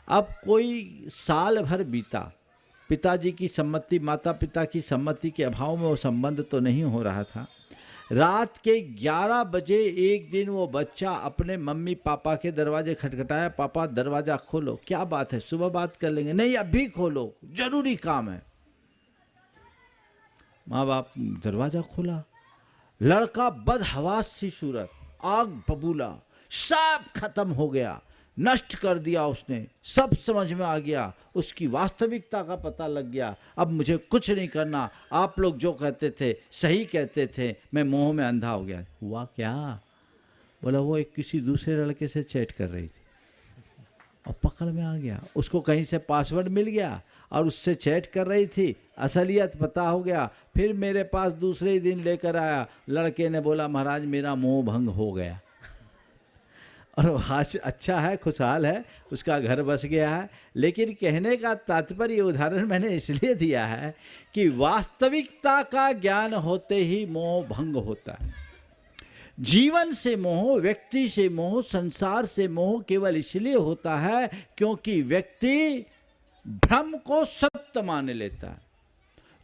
अब कोई साल भर बीता, पिताजी की सम्मति, माता पिता की सम्मति के अभाव में वो संबंध तो नहीं हो रहा था। रात के 11 बजे एक दिन वो बच्चा अपने मम्मी पापा के दरवाजे खटखटाया, पापा दरवाज़ा खोलो। क्या बात है? सुबह बात कर लेंगे। नहीं अभी खोलो, जरूरी काम है। माँ बाप दरवाज़ा खोला, लड़का बदहवास सी सूरत, आग बबूला, सब खत्म हो गया, नष्ट कर दिया उसने। सब समझ में आ गया, उसकी वास्तविकता का पता लग गया। अब मुझे कुछ नहीं करना, आप लोग जो कहते थे सही कहते थे, मैं मोह में अंधा हो गया। हुआ क्या? बोला वो एक किसी दूसरे लड़के से चैट कर रही थी और पकड़ में आ गया। उसको कहीं से पासवर्ड मिल गया और उससे चैट कर रही थी, असलियत पता हो गया। फिर मेरे पास दूसरे ही दिन लेकर आया। लड़के ने बोला महाराज मेरा मोह भंग हो गया। और आज अच्छा है, खुशहाल है, उसका घर बस गया है। लेकिन कहने का तात्पर्य उदाहरण मैंने इसलिए दिया है कि वास्तविकता का ज्ञान होते ही मोह भंग होता है। जीवन से मोह, व्यक्ति से मोह, संसार से मोह केवल इसलिए होता है क्योंकि व्यक्ति भ्रम को सत्य मान लेता है।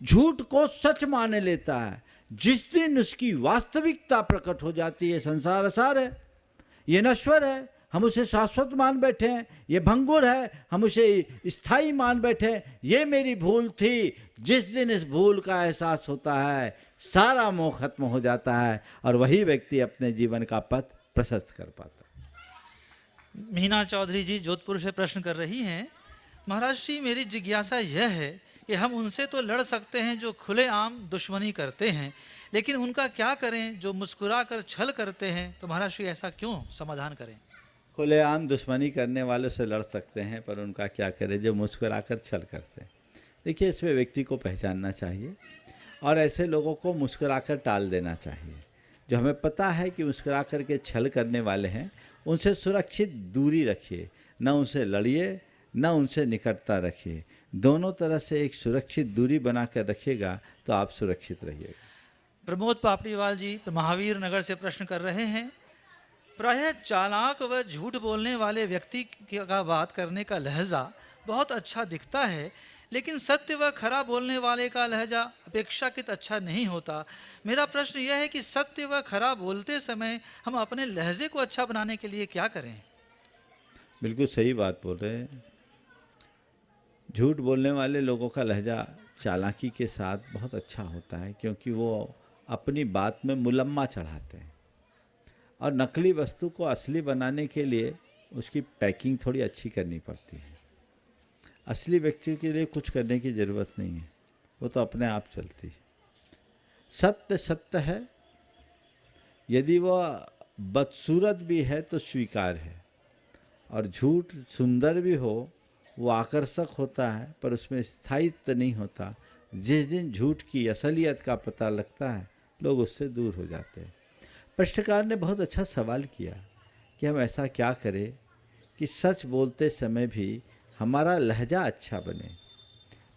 झूठ को सच मान लेता है, जिस दिन उसकी वास्तविकता प्रकट हो जाती है, संसार असार है, ये नश्वर है, हम उसे शाश्वत मान बैठे हैं, ये भंगुर है, हम उसे स्थायी मान बैठे हैं, ये मेरी भूल थी। जिस दिन इस भूल का एहसास होता है, सारा मोह खत्म हो जाता है और वही व्यक्ति अपने जीवन का पथ प्रशस्त कर पाता है। मीना चौधरी जी जोधपुर से प्रश्न कर रही हैं, महाराज जी मेरी जिज्ञासा यह है कि हम उनसे तो लड़ सकते हैं जो खुलेआम दुश्मनी करते हैं, लेकिन उनका क्या करें जो मुस्कुराकर छल करते हैं? तो महाराज जी ऐसा क्यों समाधान करें? खुलेआम दुश्मनी करने वालों से लड़ सकते हैं, पर उनका क्या करें जो मुस्कुराकर छल करते हैं। देखिए, इसमें व्यक्ति को पहचानना चाहिए और ऐसे लोगों को मुस्कुराकर टाल देना चाहिए। जो हमें पता है कि मुस्कुरा कर के छल करने वाले हैं, उनसे सुरक्षित दूरी रखिए, न उनसे लड़िए न उनसे निकटता रखिए। दोनों तरह से एक सुरक्षित दूरी बना कर रखिएगा तो आप सुरक्षित रहिएगा। प्रमोद पापड़ीवाल जी महावीर नगर से प्रश्न कर रहे हैं, प्रायः चालाक व झूठ बोलने वाले व्यक्ति का बात करने का लहजा बहुत अच्छा दिखता है, लेकिन सत्य व खरा बोलने वाले का लहजा अपेक्षाकृत अच्छा नहीं होता। मेरा प्रश्न यह है कि सत्य व खरा बोलते समय हम अपने लहजे को अच्छा बनाने के लिए क्या करें? बिल्कुल सही बात बोल रहे हैं। झूठ बोलने वाले लोगों का लहजा चालाकी के साथ बहुत अच्छा होता है, क्योंकि वो अपनी बात में मुलम्मा चढ़ाते हैं और नकली वस्तु को असली बनाने के लिए उसकी पैकिंग थोड़ी अच्छी करनी पड़ती है। असली व्यक्ति के लिए कुछ करने की ज़रूरत नहीं है, वो तो अपने आप चलती है। सत्य सत्य है, यदि वह बदसूरत भी है तो स्वीकार है, और झूठ सुंदर भी हो वो आकर्षक होता है पर उसमें स्थायित्व नहीं होता। जिस दिन झूठ की असलियत का पता लगता है लोग उससे दूर हो जाते हैं। प्रश्नकार ने बहुत अच्छा सवाल किया कि हम ऐसा क्या करें कि सच बोलते समय भी हमारा लहजा अच्छा बने।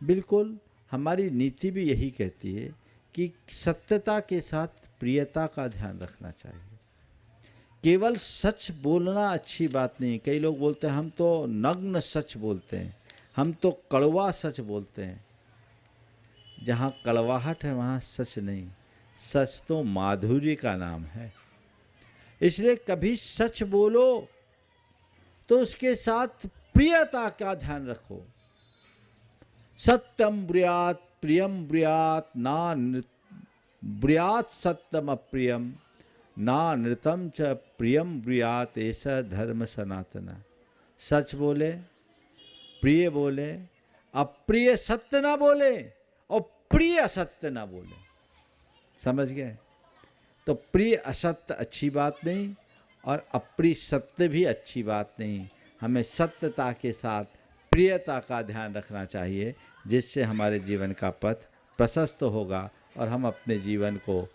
बिल्कुल, हमारी नीति भी यही कहती है कि सत्यता के साथ प्रियता का ध्यान रखना चाहिए। केवल सच बोलना अच्छी बात नहीं। कई लोग बोलते हैं हम तो नग्न सच बोलते हैं, हम तो कड़वा सच बोलते हैं। जहाँ कड़वाहट है वहाँ सच नहीं, सच तो माधुर्य का नाम है। इसलिए कभी सच बोलो तो उसके साथ प्रियता का ध्यान रखो। सत्यम ब्रूयात् प्रियम ब्रूयात् ना ब्रूयात् सत्यम अप्रियम ना नृतम च प्रियम ब्रूयात् ऐसा धर्म सनातन। सच बोले, प्रिय बोले, अप्रिय सत्य ना बोले और प्रिय असत्य ना बोले। समझ गए? तो प्रिय असत्य अच्छी बात नहीं और अप्रिय सत्य भी अच्छी बात नहीं। हमें सत्यता के साथ प्रियता का ध्यान रखना चाहिए, जिससे हमारे जीवन का पथ प्रशस्त होगा और हम अपने जीवन को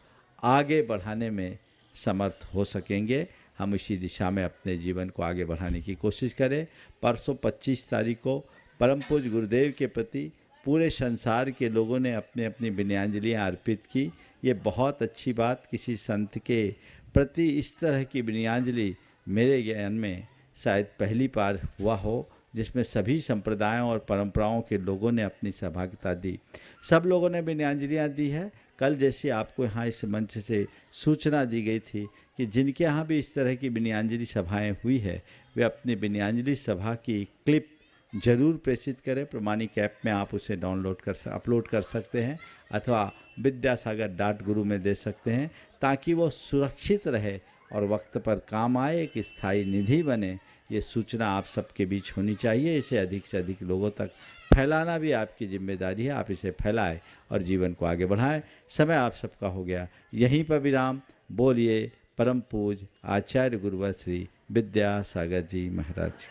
आगे बढ़ाने में समर्थ हो सकेंगे। हम इसी दिशा में अपने जीवन को आगे बढ़ाने की कोशिश करें। परसों 25 तारीख को परम पूज्य गुरुदेव के प्रति पूरे संसार के लोगों ने अपने अपनी विनयाञ्जलियाँ अर्पित की। ये बहुत अच्छी बात, किसी संत के प्रति इस तरह की विनयाञ्जलि मेरे ज्ञान में शायद पहली बार हुआ हो, जिसमें सभी संप्रदायों और परंपराओं के लोगों ने अपनी सहभागिता दी। सब लोगों ने विनयाञ्जलियाँ दी है। कल जैसे आपको यहाँ इस मंच से सूचना दी गई थी कि जिनके यहाँ भी इस तरह की विनयाञ्जलि सभाएं हुई है, वे अपनी विनयाञ्जलि सभा की क्लिप जरूर प्रेषित करें। प्रमाणिक ऐप में आप उसे अपलोड कर सकते हैं अथवा विद्यासागर.guru में दे सकते हैं, ताकि वो सुरक्षित रहे और वक्त पर काम आए, एक स्थायी निधि बने। ये सूचना आप सबके बीच होनी चाहिए। इसे अधिक से अधिक लोगों तक फैलाना भी आपकी जिम्मेदारी है। आप इसे फैलाएं और जीवन को आगे बढ़ाएं। समय आप सबका हो गया, यहीं पर विराम। बोलिए परम पूज्य आचार्य गुरुवर श्री विद्यासागर जी महाराज।